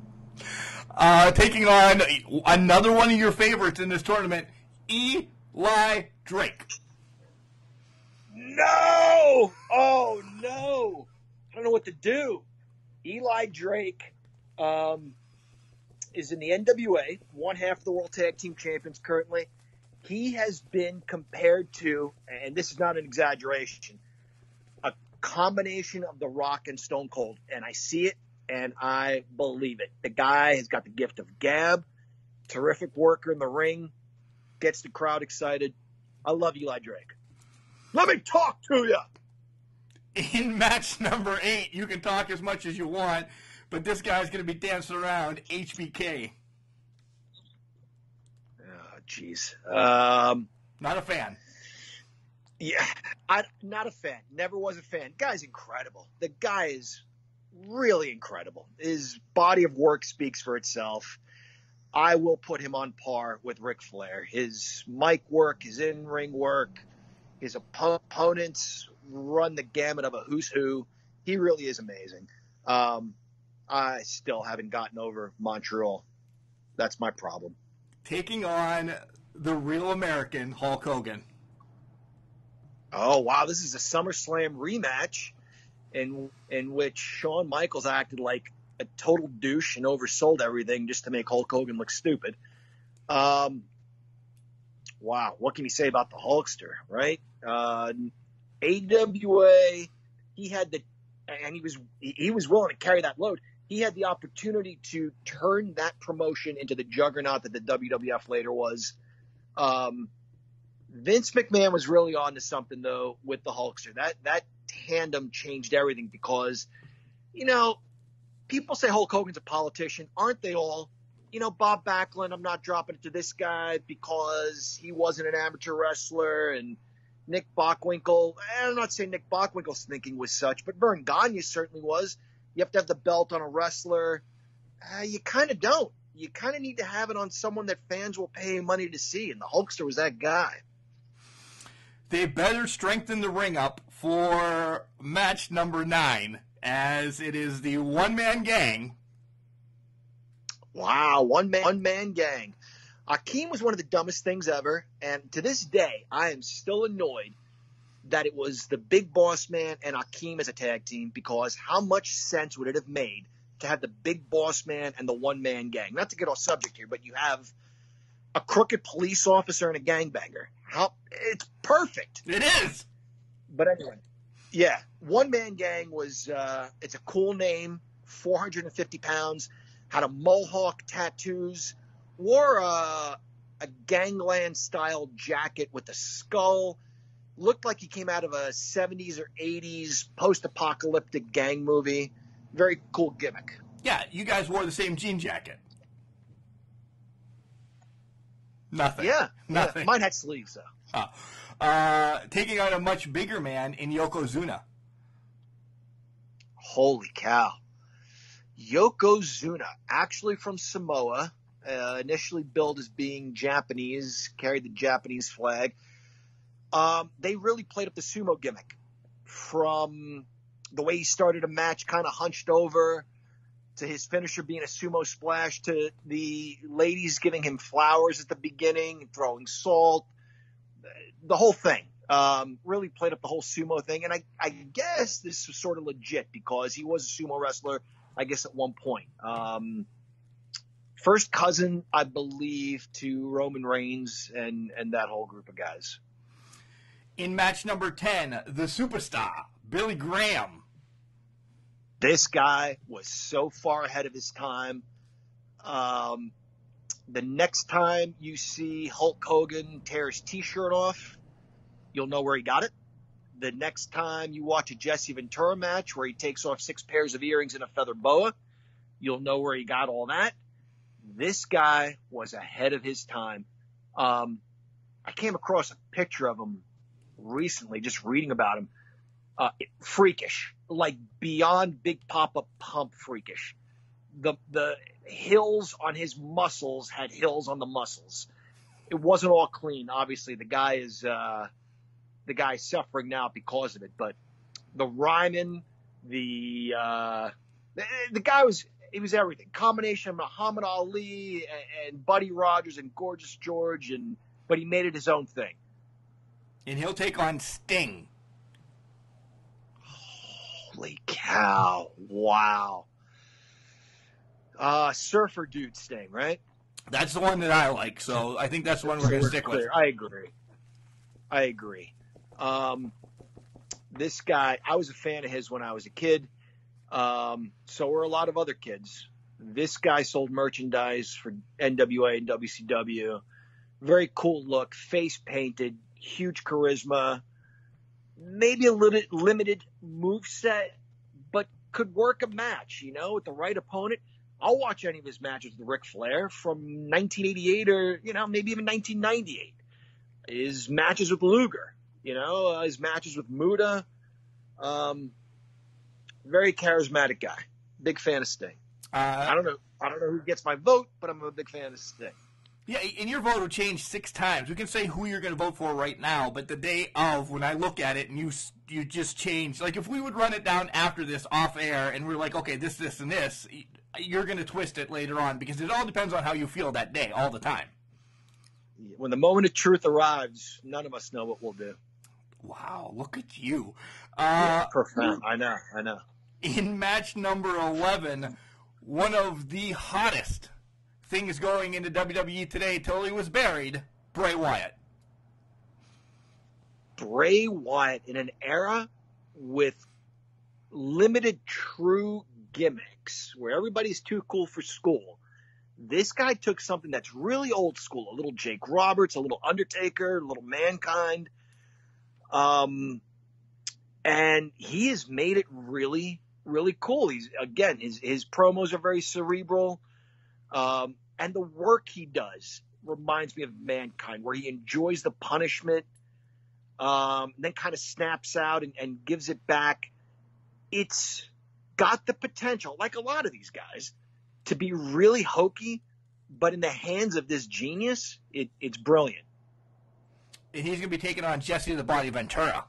Taking on another one of your favorites in this tournament, Eli Drake. No! Oh, no! I don't know what to do. Eli Drake is in the NWA, one half of the World Tag Team Champions currently. He has been compared to, and this is not an exaggeration, a combination of The Rock and Stone Cold. And I see it, and I believe it. The guy has got the gift of gab, terrific worker in the ring, gets the crowd excited. I love Eli Drake. Let me talk to you. In match number 8, you can talk as much as you want, but this guy's going to be dancing around HBK. Oh, jeez. Not a fan. Yeah, not a fan. Never was a fan. Guy's incredible. The guy is really incredible. His body of work speaks for itself. I will put him on par with Ric Flair. His mic work, his in-ring work, his opponents run the gamut of a who's who. He really is amazing. I still haven't gotten over Montreal. That's my problem. Taking on the real American Hulk Hogan. Oh, wow. This is a SummerSlam rematch in which Shawn Michaels acted like a total douche and oversold everything just to make Hulk Hogan look stupid. Wow. What can you say about the Hulkster, right? AWA, he was willing to carry that load. He had the opportunity to turn that promotion into the juggernaut that the WWF later was. Vince McMahon was really on to something, though, with the Hulkster. That tandem changed everything because, you know, people say Hulk Hogan's a politician. Aren't they all? You know, Bob Backlund, I'm not dropping it to this guy because he wasn't an amateur wrestler, and Nick Bockwinkel, I'm not saying Nick Bockwinkel's thinking was such, but Vern Gagne certainly was. You have to have the belt on a wrestler. You kind of don't. You kind of need to have it on someone that fans will pay money to see, and the Hulkster was that guy. They better strengthen the ring up for match number 9, as it is the one-man gang. Wow, one-man gang. Akeem was one of the dumbest things ever, and to this day, I am still annoyed that it was the Big Boss Man and Akeem as a tag team, because how much sense would it have made to have the Big Boss Man and the one-man gang? Not to get off subject here, but you have a crooked police officer and a gangbanger. It's perfect. It is. But anyway, yeah, one-man gang was it's a cool name, 450 pounds, had a mohawk, tattoos, wore a gangland-style jacket with a skull, looked like he came out of a 70s or 80s post-apocalyptic gang movie. Very cool gimmick. Yeah, you guys wore the same jean jacket. Nothing. Yeah. Nothing. Yeah. Mine had sleeves, though. Taking on a much bigger man in Yokozuna. Holy cow. Yokozuna, actually from Samoa, initially billed as being Japanese, carried the Japanese flag. They really played up the sumo gimmick. From the way he started a match kind of hunched over, to his finisher being a sumo splash, to the ladies giving him flowers at the beginning, throwing salt, the whole thing. Really played up the whole sumo thing. And I guess this was sort of legit because he was a sumo wrestler, I guess, at one point. first cousin, I believe, to Roman Reigns and that whole group of guys. In match number 10, the superstar, Billy Graham. This guy was so far ahead of his time. The next time you see Hulk Hogan tear his T-shirt off, you'll know where he got it. The next time you watch a Jesse Ventura match where he takes off 6 pairs of earrings and a feather boa, you'll know where he got all that. This guy was ahead of his time. I came across a picture of him recently, just reading about him. Freakish, like beyond Big Papa Pump freakish. The hills on his muscles had hills on the muscles. It wasn't all clean. Obviously, the guy is suffering now because of it. But the Ryman, the guy was everything. Combination of Muhammad Ali and Buddy Rogers and Gorgeous George, but he made it his own thing. And he'll take on Sting. Holy cow! Wow. Surfer dude Sting, right? That's the one that I like, so I think that's the one we're going to stick with. I agree. This guy, I was a fan of his when I was a kid. So were a lot of other kids. This guy sold merchandise for NWA and WCW. Very cool look, face painted, huge charisma, maybe a little limited moveset, but could work a match, with the right opponent. I'll watch any of his matches with Ric Flair from 1988 or, maybe even 1998. His matches with Luger, his matches with Muta. Very charismatic guy. Big fan of Sting. I don't know who gets my vote, but I'm a big fan of Sting. Yeah, and your vote will change 6 times. We can say who you're going to vote for right now, but the day of, when I look at it and you just change, like if we would run it down after this off air and we're like, okay, this, and this, you're going to twist it later on because it all depends on how you feel that day all the time. When the moment of truth arrives, none of us know what we'll do. Wow, look at you. Profound. I know. In match number 11, one of the hottest things going into WWE today till he was buried, Bray Wyatt. Bray Wyatt in an era with limited true gimmicks where everybody's too cool for school. This guy took something that's really old school, a little Jake Roberts, a little Undertaker, a little Mankind. And he has made it really, really cool. His promos are very cerebral. And the work he does reminds me of Mankind, where he enjoys the punishment, then kind of snaps out and gives it back. It's got the potential, like a lot of these guys, to be really hokey, but in the hands of this genius, it's brilliant. And he's going to be taking on Jesse the Body Ventura.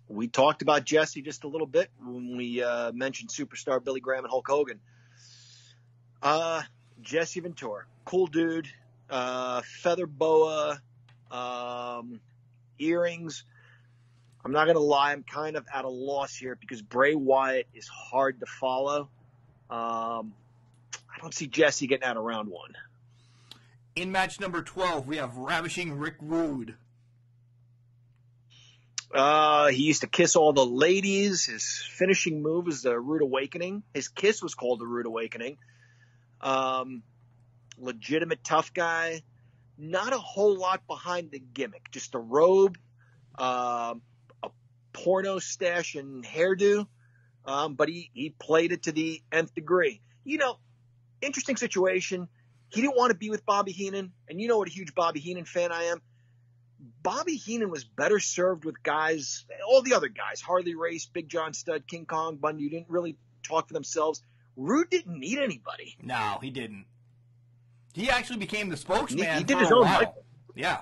We talked about Jesse just a little bit when we mentioned superstar Billy Graham and Hulk Hogan. Jesse Ventura, cool dude, feather boa, earrings. I'm not going to lie, I'm kind of at a loss here because Bray Wyatt is hard to follow. I don't see Jesse getting out of round 1. In match number 12, we have Ravishing Rick Rude. He used to kiss all the ladies. His finishing move was the Rude Awakening. His kiss was called the Rude Awakening. Legitimate tough guy. Not a whole lot behind the gimmick. Just a robe, a porno stash and hairdo. But he played it to the nth degree. Interesting situation. He didn't want to be with Bobby Heenan. And you know what a huge Bobby Heenan fan I am. Bobby Heenan was better served with guys, all the other guys, Harley Race, Big John Studd, King Kong Bundy, who didn't really talk for themselves. Rude didn't need anybody. No, he didn't. He actually became the spokesman. He did his own life. Yeah.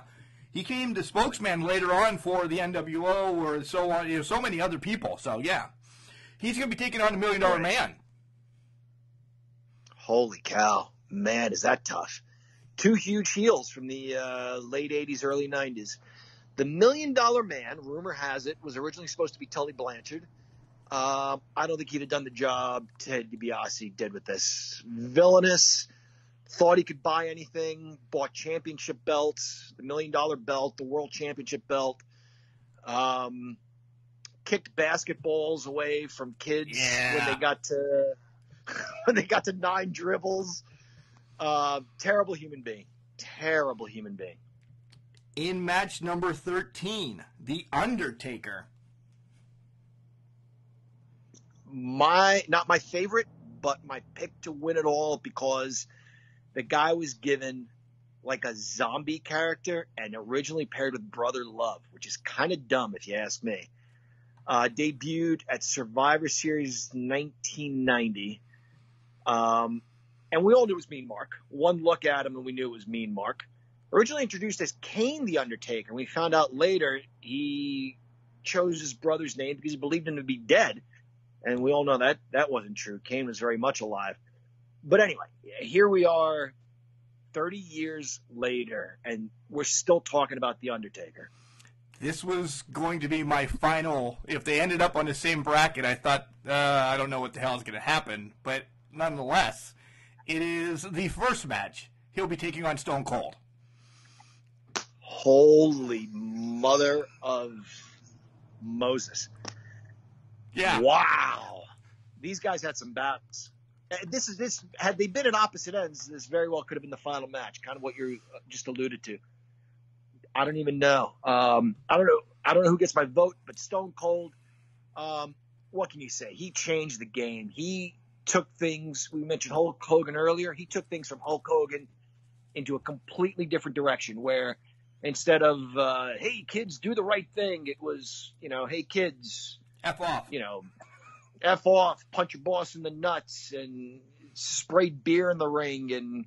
He became the spokesman later on for the NWO or so on, so many other people. So, yeah. He's going to be taking on the $1 Million Man. Holy cow. Man, is that tough. 2 huge heels from the late 80s, early 90s. The $1 Million Man, rumor has it, was originally supposed to be Tully Blanchard. I don't think he'd have done the job Ted DiBiase did with this. Villainous, thought he could buy anything, bought championship belts, the $1 million belt, the world championship belt, kicked basketballs away from kids when they got to 9 dribbles. Terrible human being. Terrible human being. In match number 13, The Undertaker. Not my favorite, but my pick to win it all because the guy was given like a zombie character and originally paired with Brother Love, which is kind of dumb if you ask me. Debuted at Survivor Series 1990. And we all knew it was Mean Mark. One look at him and we knew it was Mean Mark. Originally introduced as Kane the Undertaker. We found out later he chose his brother's name because he believed him to be dead. And we all know that that wasn't true. Kane was very much alive. But anyway, here we are 30 years later, and we're still talking about The Undertaker. This was going to be my final. If they ended up on the same bracket, I thought, I don't know what the hell is going to happen. But nonetheless, it is the first match. He'll be taking on Stone Cold. Holy mother of Moses. Yeah. Wow. These guys had some battles. This had they been at opposite ends, this very well could have been the final match, kind of what you just alluded to. I don't even know. I don't know who gets my vote, but Stone Cold, what can you say? He changed the game. He took things, we mentioned Hulk Hogan earlier, he took things from Hulk Hogan into a completely different direction where instead of, hey kids, do the right thing, it was, hey kids, F off. F off, punch your boss in the nuts, and sprayed beer in the ring, and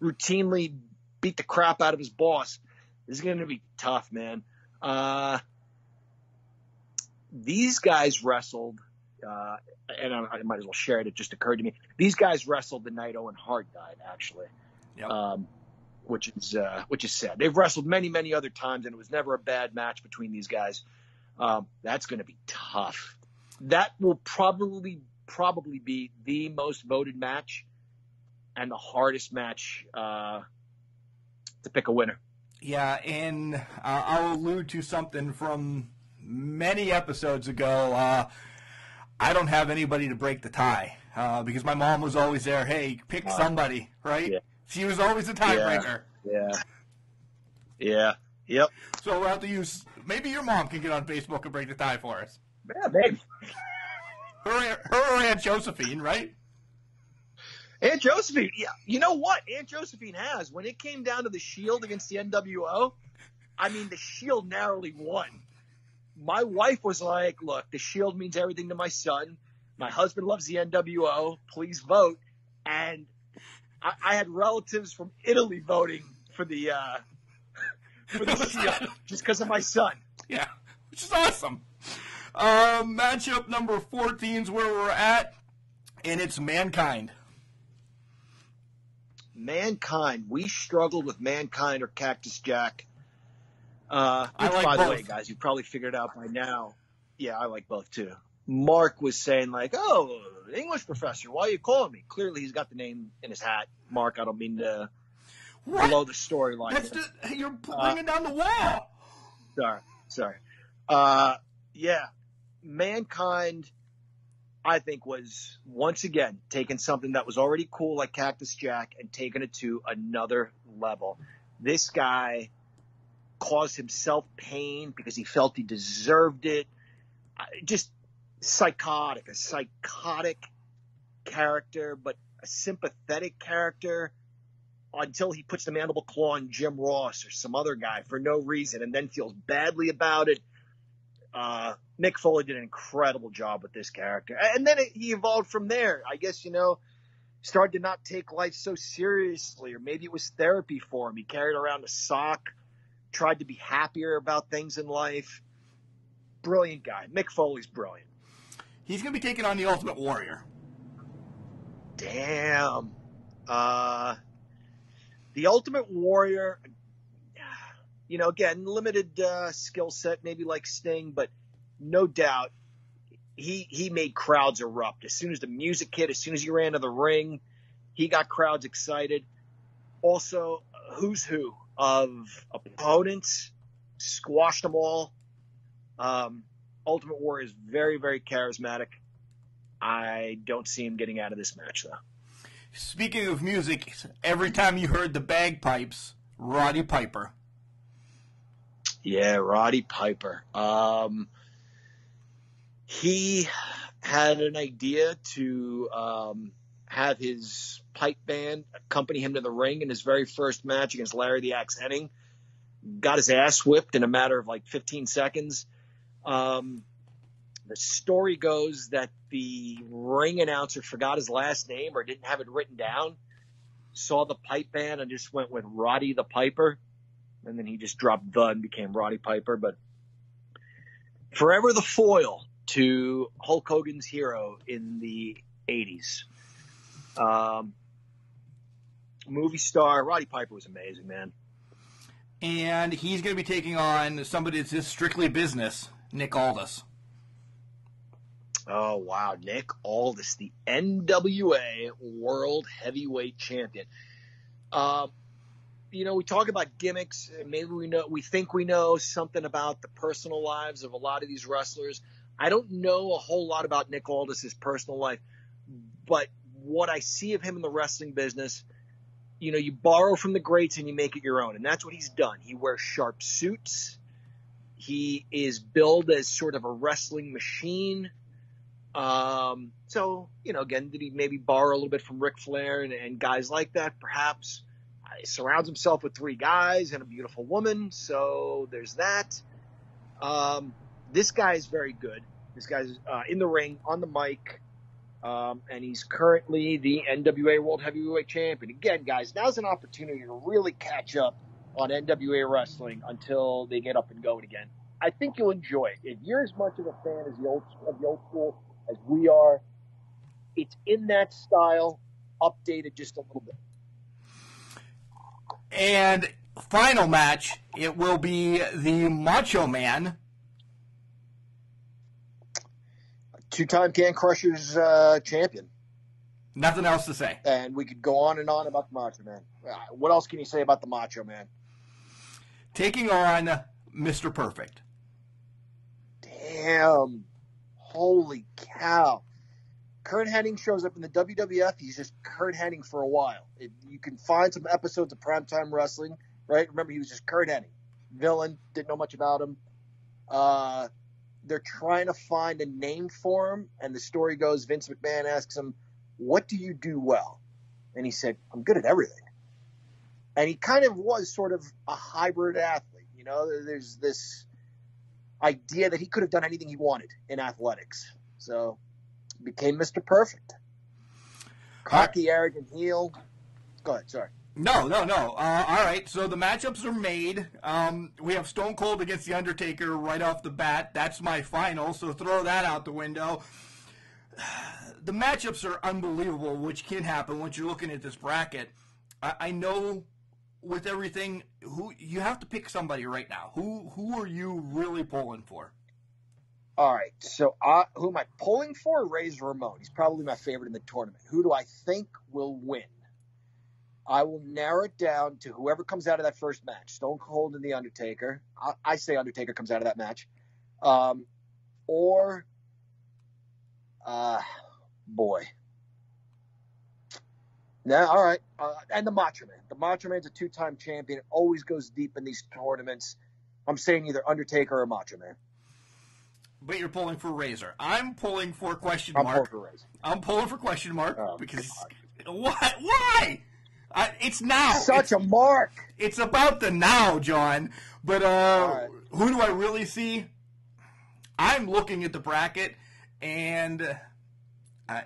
routinely beat the crap out of his boss. This is going to be tough, man. These guys wrestled, and I might as well share it. It just occurred to me. These guys wrestled the night Owen Hart died, actually, which is sad. They've wrestled many, many other times, and it was never a bad match between these guys. That's going to be tough. That will probably be the most voted match and the hardest match to pick a winner. Yeah, and I'll allude to something from many episodes ago. I don't have anybody to break the tie because my mom was always there. Hey, pick somebody, right? Yeah. She was always a tiebreaker. Yeah. Yep. So we'll have to use. Maybe your mom can get on Facebook and break the tie for us. Yeah, maybe. Her or Aunt Josephine, right? Aunt Josephine, yeah. You know what? Aunt Josephine has. When it came down to the Shield against the NWO, the Shield narrowly won. My wife was like, look, the Shield means everything to my son. My husband loves the NWO. Please vote. And I had relatives from Italy voting for the Shield just because of my son. Yeah, which is awesome. Matchup number 14 is where we're at, and it's Mankind. Mankind. We struggled with Mankind or Cactus Jack. By the way, guys, you probably figured it out by now. Yeah, I like both too. Mark was saying like, oh, English professor, why are you calling me? Clearly he's got the name in his hat. Mark, I don't mean to blow the storyline. You're bringing down the wall. Sorry. Yeah. Mankind, I think, was once again taking something that was already cool like Cactus Jack and taking it to another level. This guy caused himself pain because he felt he deserved it. Just a psychotic character, but a sympathetic character until he puts the mandible claw on Jim Ross or some other guy for no reason and then feels badly about it. Mick Foley did an incredible job with this character. And then he evolved from there. I guess, started to not take life so seriously, or maybe it was therapy for him. He carried around a sock, tried to be happier about things in life. Brilliant guy. Mick Foley's brilliant. He's going to be taking on the Ultimate Warrior. Damn. The Ultimate Warrior, again, limited skill set, maybe like Sting, but no doubt he made crowds erupt. As soon as the music hit, as soon as he ran to the ring, he got crowds excited. Also, who's who of opponents, squashed them all. Ultimate Warrior is very, very charismatic. I don't see him getting out of this match, though. Speaking of music, every time you heard the bagpipes, Roddy Piper. Yeah, Roddy Piper. He had an idea to have his pipe band accompany him to the ring in his very first match against Larry the Axe Hennig. Got his ass whipped in a matter of like 15 seconds. The story goes that the ring announcer forgot his last name or didn't have it written down, saw the pipe band and just went with Roddy the Piper. And then he just dropped the and became Roddy Piper. But forever the foil to Hulk Hogan's hero in the 80s. Movie star, Roddy Piper was amazing, man. And he's going to be taking on somebody that's just strictly business, Nick Aldis. Oh, wow. Nick Aldis, the NWA World Heavyweight Champion. You know, we talk about gimmicks. Maybe we think we know something about the personal lives of a lot of these wrestlers. I don't know a whole lot about Nick Aldis' personal life, but what I see of him in the wrestling business, you know, you borrow from the greats and you make it your own, and that's what he's done. He wears sharp suits. He is billed as sort of a wrestling machine. So, you know, again, did he maybe borrow a little bit from Ric Flair and guys like that? Perhaps. He surrounds himself with 3 guys and a beautiful woman, so there's that. This guy is very good. This guy's in the ring, on the mic, and he's currently the NWA World Heavyweight Champion. Again, guys, now's an opportunity to really catch up on NWA wrestling until they get up and going again. I think you'll enjoy it. If you're as much of a fan of the old school as we are, it's in that style, updated just a little bit. And final match, it will be the Macho Man. 2-time Can Crushers champion. Nothing else to say. And we could go on and on about the Macho Man. What else can you say about the Macho Man? Taking on Mr. Perfect. Damn. Holy cow. Curt Hennig shows up in the WWF. He's just Curt Hennig for a while. You can find some episodes of Primetime Wrestling, right? Remember, he was just Curt Hennig. Villain, didn't know much about him. They're trying to find a name for him, and the story goes, Vince McMahon asks him, what do you do well? And he said, I'm good at everything. And he kind of was sort of a hybrid athlete. You know, there's this idea that he could have done anything he wanted in athletics. So became Mr. Perfect. Cocky, arrogant heel. Go ahead, sorry. No. All right, so the matchups are made. We have Stone Cold against The Undertaker right off the bat. That's my final, so throw that out the window. The matchups are unbelievable, which can happen once you're looking at this bracket. I know with everything, who you have to pick somebody right now. Who are you really pulling for? All right, so who am I pulling for? Razor Ramon. He's probably my favorite in the tournament. Who do I think will win? I will narrow it down to whoever comes out of that first match, Stone Cold and The Undertaker. I say Undertaker comes out of that match. Boy. No, all right. And the Macho Man. The Macho Man's a 2-time champion. Always goes deep in these tournaments. I'm saying either Undertaker or Macho Man. But you're pulling for Razor. I'm pulling for question mark. I'm pulling for Razor. I'm pulling for question mark because what? Why? It's now. Such a mark. It's about the now, John. But right. Who do I really see? I'm looking at the bracket, and I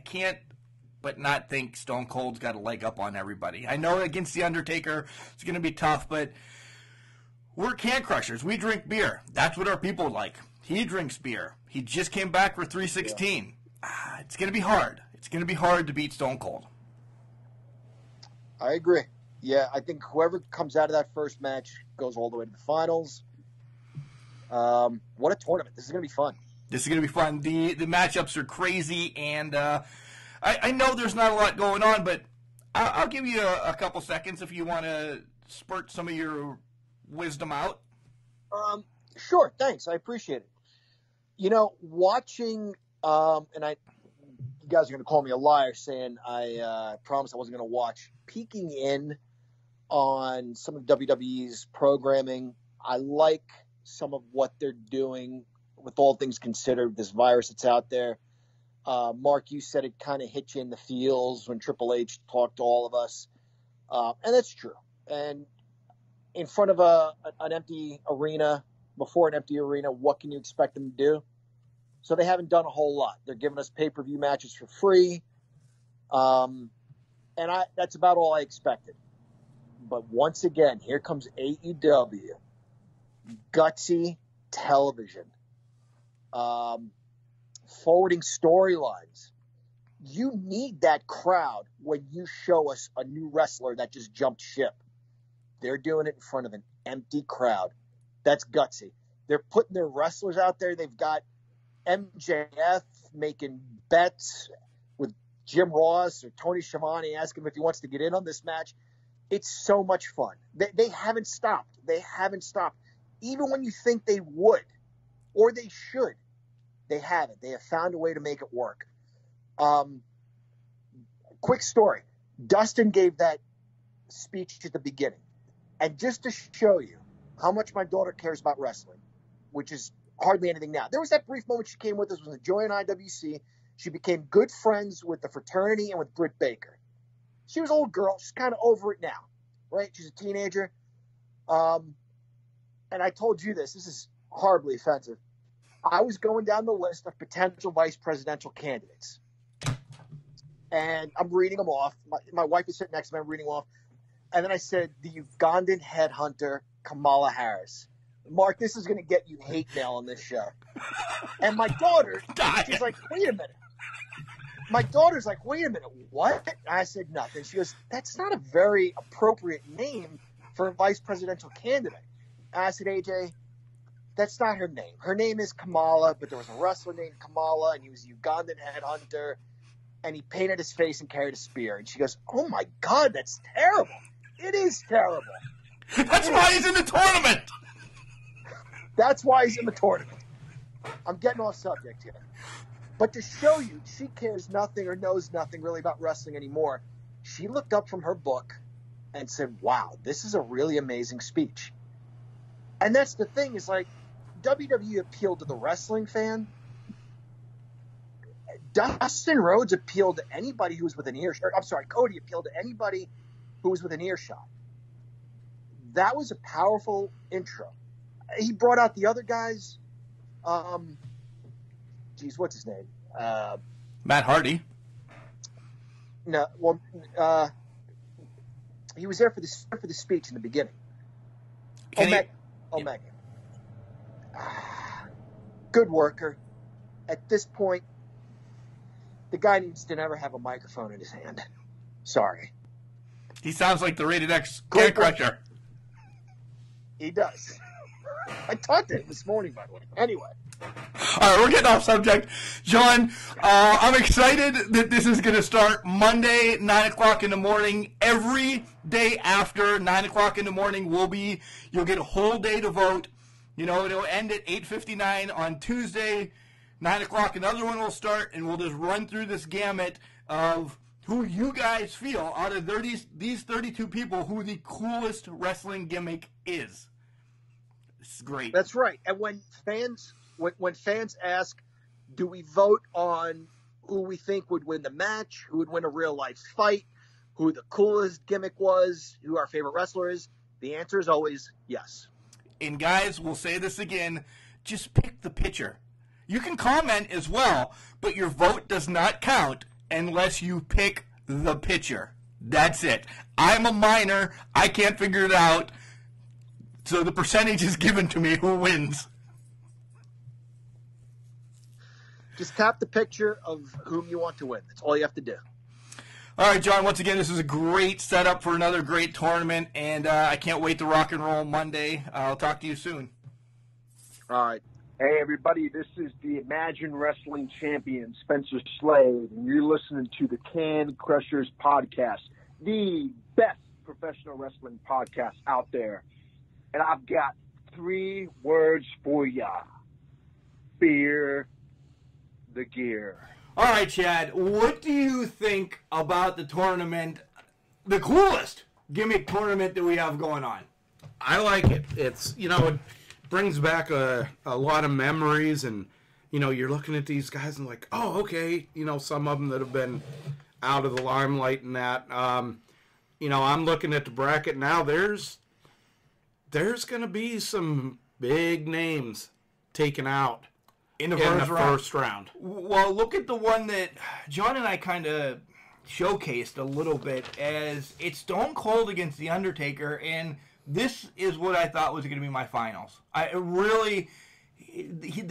can't but not think Stone Cold's got a leg up on everybody. I know against The Undertaker it's going to be tough, but we're Can Crushers. We drink beer. That's what our people like. He drinks beer. He just came back for 316. Yeah. It's going to be hard. It's going to be hard to beat Stone Cold. I agree. Yeah, I think whoever comes out of that first match goes all the way to the finals. What a tournament. This is going to be fun. This is going to be fun. The matchups are crazy, and I know there's not a lot going on, but I'll give you a couple seconds if you want to spurt some of your wisdom out. Sure, thanks. I appreciate it. You know, watching, you guys are going to call me a liar saying I promised I wasn't going to watch. Peeking in on some of WWE's programming, I like some of what they're doing with all things considered, this virus that's out there. Mark, you said it kind of hit you in the feels when Triple H talked to all of us. And that's true. And in front of an empty arena, before an empty arena, what can you expect them to do? So they haven't done a whole lot. They're giving us pay-per-view matches for free. And that's about all I expected. But once again, here comes AEW. Gutsy television. Forwarding storylines. You need that crowd when you show us a new wrestler that just jumped ship. They're doing it in front of an empty crowd. That's gutsy. They're putting their wrestlers out there. They've got MJF making bets with Jim Ross or Tony Schiavone, asking him if he wants to get in on this match. It's so much fun. They haven't stopped. They haven't stopped. Even when you think they would or they should, they haven't. They have found a way to make it work. Quick story. Dustin gave that speech at the beginning. And just to show you how much my daughter cares about wrestling, which is hardly anything now. There was that brief moment she came with us, was a Joy in IWC. She became good friends with the fraternity and with Britt Baker. She was an old girl. She's kind of over it now, right? She's a teenager. And I told you this is horribly offensive. I was going down the list of potential vice presidential candidates. And I'm reading them off. My wife is sitting next to me. I'm reading them off. And then I said, the Ugandan headhunter, Kamala Harris. Mark, this is going to get you hate mail on this show. And my daughter, she's like, wait a minute. My daughter's like, wait a minute, what? And I said, nothing. She goes, that's not a very appropriate name for a vice presidential candidate. And I said, AJ, that's not her name. Her name is Kamala, but there was a wrestler named Kamala, and he was a Ugandan headhunter, and he painted his face and carried a spear. And she goes, oh, my God, that's terrible. It is terrible. That's why he's in the tournament. That's why he's in the tournament. I'm getting off subject here. But to show you, she cares nothing or knows nothing really about wrestling anymore. She looked up from her book and said, wow, this is a really amazing speech. And that's the thing, is like, WWE appealed to the wrestling fan. Dustin Rhodes appealed to anybody who was within earshot. I'm sorry, Cody appealed to anybody who was within earshot. That was a powerful intro. He brought out the other guys. What's his name? Matt Hardy. No, well, he was there for the speech in the beginning. Omega. Good worker. At this point, the guy needs to never have a microphone in his hand. Sorry. He sounds like the Rated X Can Crusher. He does. I talked to him this morning, by the way. Anyway. All right, we're getting off subject. John, I'm excited that this is going to start Monday, 9 o'clock in the morning. Every day after 9 o'clock in the morning you'll get a whole day to vote. You know, it'll end at 8:59 on Tuesday, 9 o'clock. Another one will start, and we'll just run through this gamut of who you guys feel, out of these 32 people, who the coolest wrestling gimmick is. This is great. That's right. And when fans ask, do we vote on who we think would win the match, who would win a real-life fight, who the coolest gimmick was, who our favorite wrestler is, the answer is always yes. And guys, we'll say this again, just pick the pitcher. You can comment as well, but your vote does not count unless you pick the pitcher. That's it. I'm a minor. I can't figure it out. So the percentage is given to me who wins. Just tap the picture of whom you want to win. That's all you have to do. All right, John, once again, this is a great setup for another great tournament, and I can't wait to rock and roll Monday. I'll talk to you soon. All right. Hey, everybody, this is the Imagine Wrestling champion, Spencer Slade, and you're listening to the Can Crushers podcast, the best professional wrestling podcast out there. And I've got 3 words for ya. Fear the gear. All right, Chad, what do you think about the tournament, the coolest gimmick tournament that we have going on? I like it. It's, it brings back a lot of memories, and, you're looking at these guys and like, oh, okay, some of them that have been out of the limelight and that. I'm looking at the bracket now. There's going to be some big names taken out in the first round. Well, look at the one that John and I kind of showcased a little bit as it's Stone Cold against The Undertaker, and this is what I thought was going to be my finals. They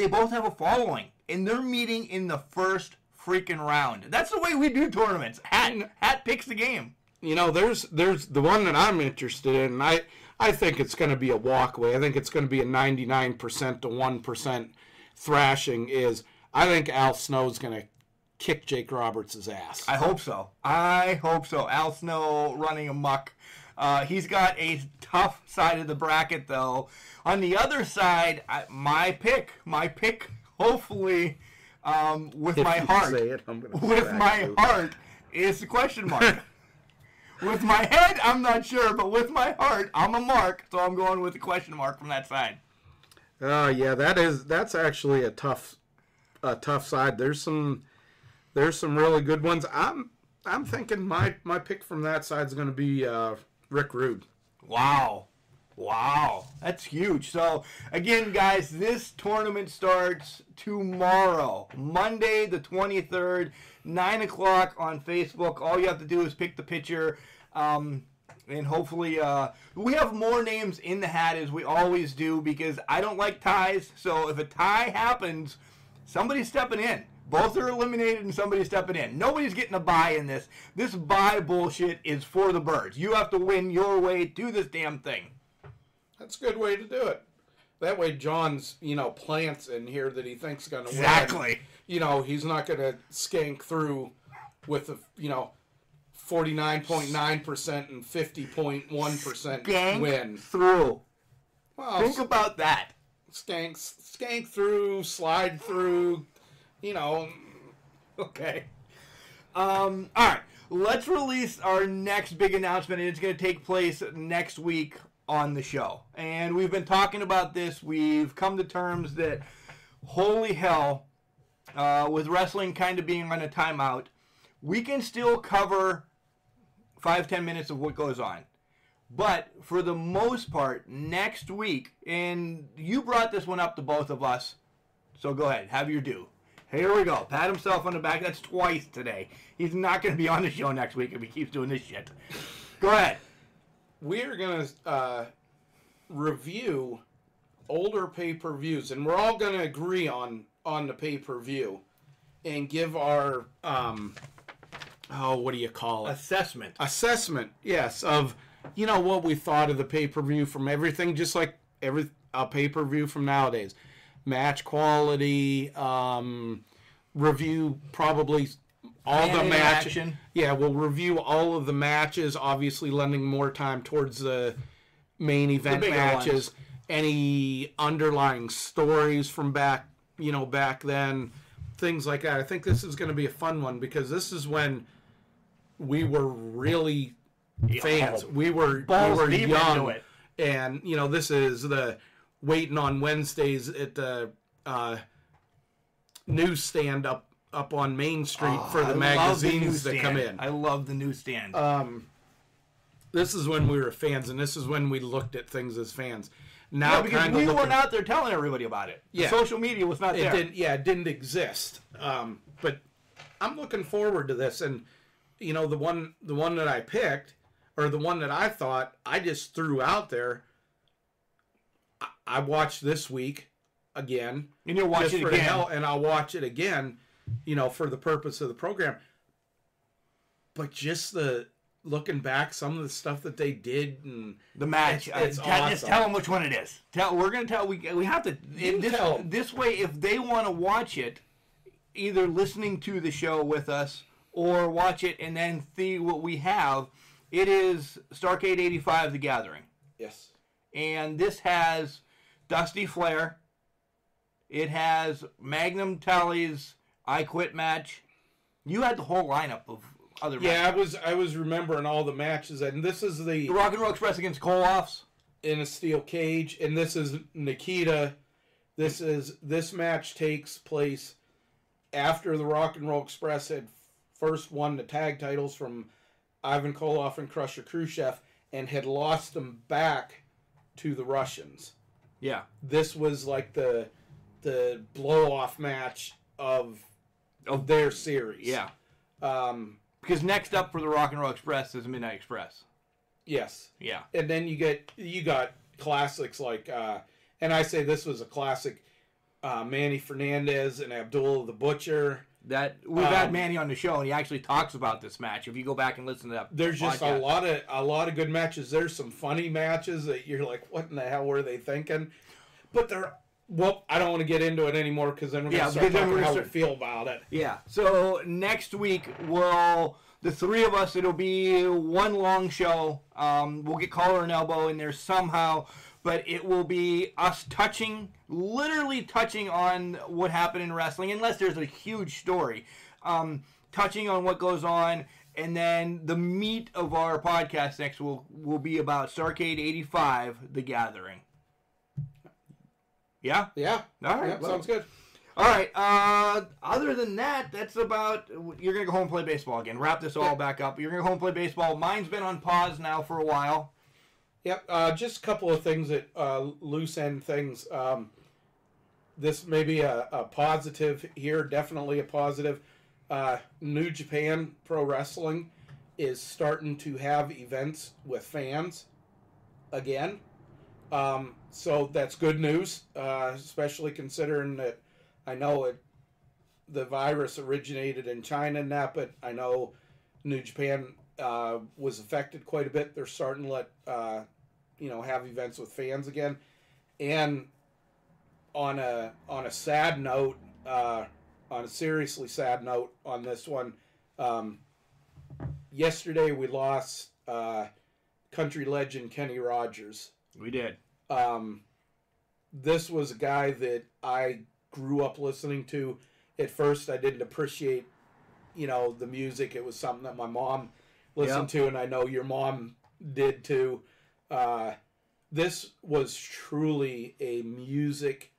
both have a following, and they're meeting in the first freaking round. That's the way we do tournaments. Hat picks the game. There's the one that I'm interested in. I think it's going to be a walkaway. I think it's going to be a 99% to 1% thrashing. I think Al Snow's going to kick Jake Roberts' ass. I hope so. Al Snow running amok. He's got a tough side of the bracket, though. On the other side, my pick, hopefully, with my heart, is the question mark. With my head, I'm not sure, but with my heart, I'm a mark, so I'm going with the question mark from that side. Yeah, that's actually a tough side. There's some really good ones. I'm thinking my pick from that side is going to be Rick Rude. Wow, that's huge. So again, guys, this tournament starts tomorrow, Monday the 23rd, 9 o'clock on Facebook. All you have to do is pick the picture, and hopefully we have more names in the hat as we always do, because I don't like ties. So if a tie happens, somebody's stepping in. Both are eliminated and somebody's stepping in. Nobody's getting a bye in this. This bye bullshit is for the birds. You have to win your way to this damn thing. That's a good way to do it. That way John's, plants in here that he thinks is going to win. Exactly. He's not going to skank through with 49.9% and 50.1% win. Through. Well, think about that. Skank through, slide through, Okay. All right. Let's release our next big announcement, and it's going to take place next week on the show. And we've been talking about this. We've come to terms that, holy hell, with wrestling kind of being on a timeout, we can still cover 5-10 minutes of what goes on. But for the most part, next week, and you brought this one up to both of us, so go ahead, have your due. Here we go. Pat himself on the back. That's twice today. He's not going to be on the show next week if he keeps doing this shit. Go ahead. We're going to review older pay-per-views, and we're all going to agree on the pay-per-view and give our, what do you call it? Assessment, yes, of, what we thought of the pay-per-view from everything, just like a pay-per-view from nowadays. Match quality, review probably all the matches. Yeah, we'll review all of the matches, obviously lending more time towards the main event matches. Ones. Any underlying stories from back then, things like that. I think this is going to be a fun one because this is when we were really fans. We were young, and this is the waiting on Wednesdays at the newsstand up on Main Street for the magazines that come in. I love the newsstand. This is when we were fans, and this is when we looked at things as fans. Now, because we weren't out there telling everybody about it. Yeah. The social media was not there. It didn't exist. But I'm looking forward to this, and the one that I picked, or the one that I thought I just threw out there, I watched this week again. And you'll watch it again. And I'll watch it again, for the purpose of the program. But just the looking back, some of the stuff that they did and the match. It's Just awesome. tell them which one it is. We're gonna tell. We have to. This way, if they want to watch it, either listening to the show with us or watch it and then see what we have, it is Starrcade 85: The Gathering. Yes. And this has Dusty Flair. It has Magnum Tully's I Quit match. You had the whole lineup of other matches. I was remembering all the matches, and this is the Rock and Roll Express against Koloffs in a steel cage, and this is Nikita. This match takes place after the Rock and Roll Express had first won the tag titles from Ivan Koloff and Crusher Khrushchev and had lost them back to the Russians. Yeah. This was like the blow-off match of their series. Yeah. Because next up for the Rock and Roll Express is Midnight Express. Yes. Yeah. And then you got classics like, and I say this was a classic, Manny Fernandez and Abdullah the Butcher. That we've had Manny on the show, and he actually talks about this match. If you go back and listen to that, there's just podcast. a lot of good matches. There's some funny matches that you're like, what in the hell were they thinking? But I don't want to get into it anymore because then we're going to start talking how we feel about it. Yeah. So next week, the three of us, it'll be one long show. We'll get Collar and Elbow in there somehow, but it will be us literally touching on what happened in wrestling, unless there's a huge story. Touching on what goes on, and then the meat of our podcast next will be about Starrcade 85: The Gathering. Yeah? Yeah. All right. Yeah, sounds good. All right. Other than that, that's about... You're going to go home and play baseball again. Wrap this all back up. You're going to go home and play baseball. Mine's been on pause now for a while. Yep. Just a couple of things that... loose end things. This may be a positive here. Definitely a positive. New Japan Pro Wrestling is starting to have events with fans again. So that's good news, especially considering that I know the virus originated in China and that, but I know New Japan was affected quite a bit. They're starting to let have events with fans again. And on a sad note, on a seriously sad note on this one, yesterday we lost country legend Kenny Rogers. We did. This was a guy that I grew up listening to. At first, I didn't appreciate, the music. It was something that my mom listened to, and I know your mom did too. This was truly a music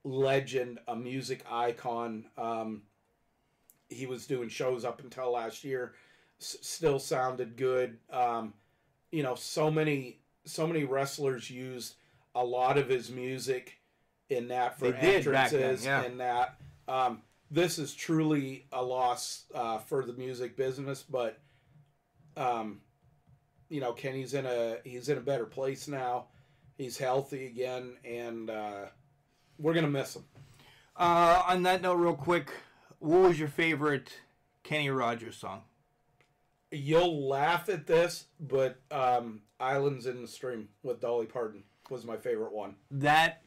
legend, a music icon. He was doing shows up until last year. Still sounded good. So many wrestlers used a lot of his music in that for entrances and that. This is truly a loss for the music business, but Kenny's in a better place now. He's healthy again, and we're gonna miss him. On that note, real quick, what was your favorite Kenny Rogers song? You'll laugh at this, but Islands in the Stream with Dolly Parton was my favorite one. That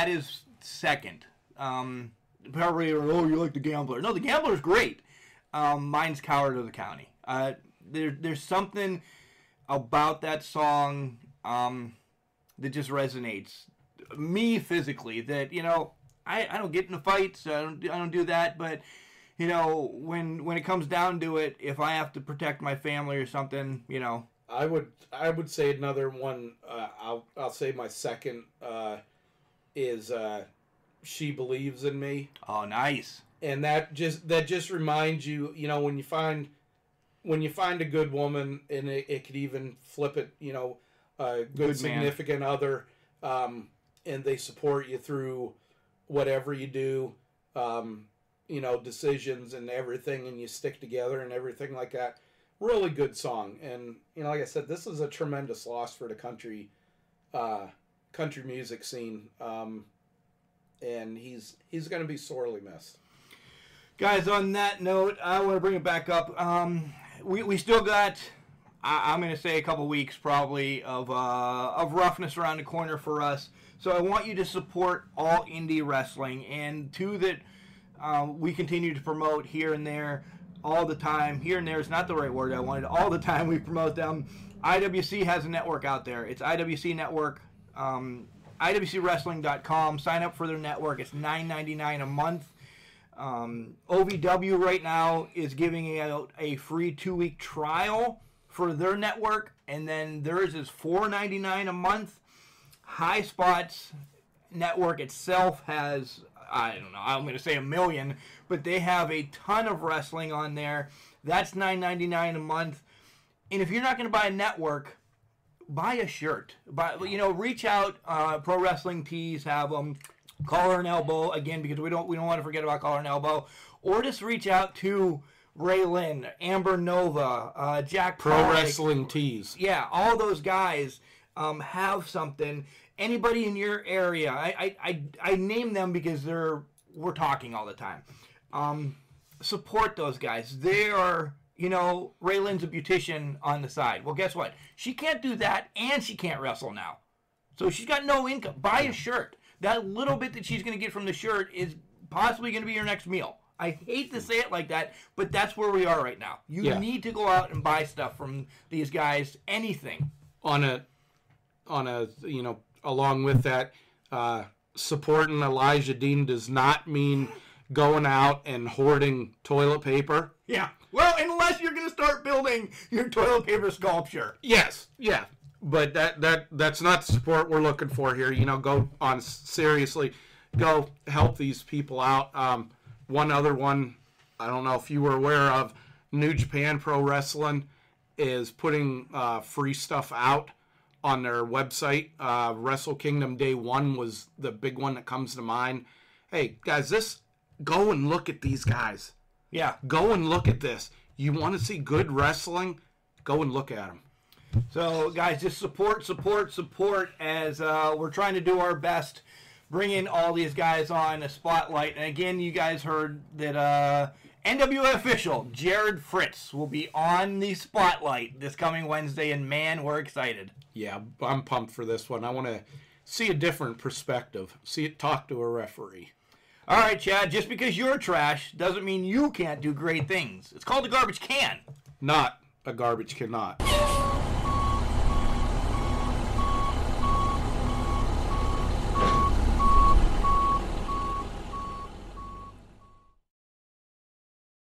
is second. Probably, you like The Gambler. No, The Gambler's great. Mine's Coward of the County. There's something about that song that just resonates. Me physically, that, I don't get into fights, I don't do that, but when it comes down to it, if I have to protect my family or something, I would say another one. I'll say my second is She Believes in Me. Oh, nice. And that just reminds you, when you find a good woman, and it could even flip it, a good significant other, and they support you through whatever you do. Decisions and everything, and you stick together and everything like that. Really good song. And, like I said, this is a tremendous loss for the country music scene. And he's going to be sorely missed. Guys, on that note, I want to bring it back up. We still got I'm going to say a couple weeks probably of roughness around the corner for us. So I want you to support all indie wrestling, and two that we continue to promote here and there all the time. Here and there is not the right word I wanted. All the time we promote them. IWC has a network out there. It's IWC Network, IWCWrestling.com. Sign up for their network. It's $9.99 a month. OVW right now is giving out a free 2-week trial for their network, and then theirs is $4.99 a month. High Spots network itself has, I don't know, I'm going to say 1 million, but they have a ton of wrestling on there. That's $9.99 a month. And if you're not going to buy a network, buy a shirt. Reach out. Pro Wrestling Tees have them. Collar and Elbow, again, because we don't want to forget about Collar and Elbow. Or just reach out to Ray Lynn, Amber Nova, Jack Pro Pollock. Wrestling Tees. Yeah, all those guys have something. Anybody in your area, I name them because we're talking all the time. Support those guys. They are, Ray Lynn's a beautician on the side. Well, guess what? She can't do that, and she can't wrestle now. So she's got no income. Buy a shirt. That little bit that she's going to get from the shirt is possibly going to be your next meal. I hate to say it like that, but that's where we are right now. You need to go out and buy stuff from these guys, anything. Along with that, supporting Elijah Dean does not mean going out and hoarding toilet paper. Yeah. Well, unless you're going to start building your toilet paper sculpture. Yes. Yeah. But that's not the support we're looking for here. Go on seriously. Go help these people out. One other one, I don't know if you were aware of, New Japan Pro Wrestling is putting free stuff out on their website. Wrestle Kingdom Day 1 was the big one that comes to mind. Hey, guys, go and look at these guys. Yeah. Go and look at this. You want to see good wrestling? Go and look at them. So, guys, just support as we're trying to do our best, bringing all these guys on a spotlight. And again, you guys heard that NWA official Jared Fritz will be on the spotlight this coming Wednesday, and man, we're excited. Yeah, I'm pumped for this one. I want to see a different perspective. Talk to a referee. All right, Chad, just because you're trash doesn't mean you can't do great things. It's called a garbage can. Not a garbage cannot.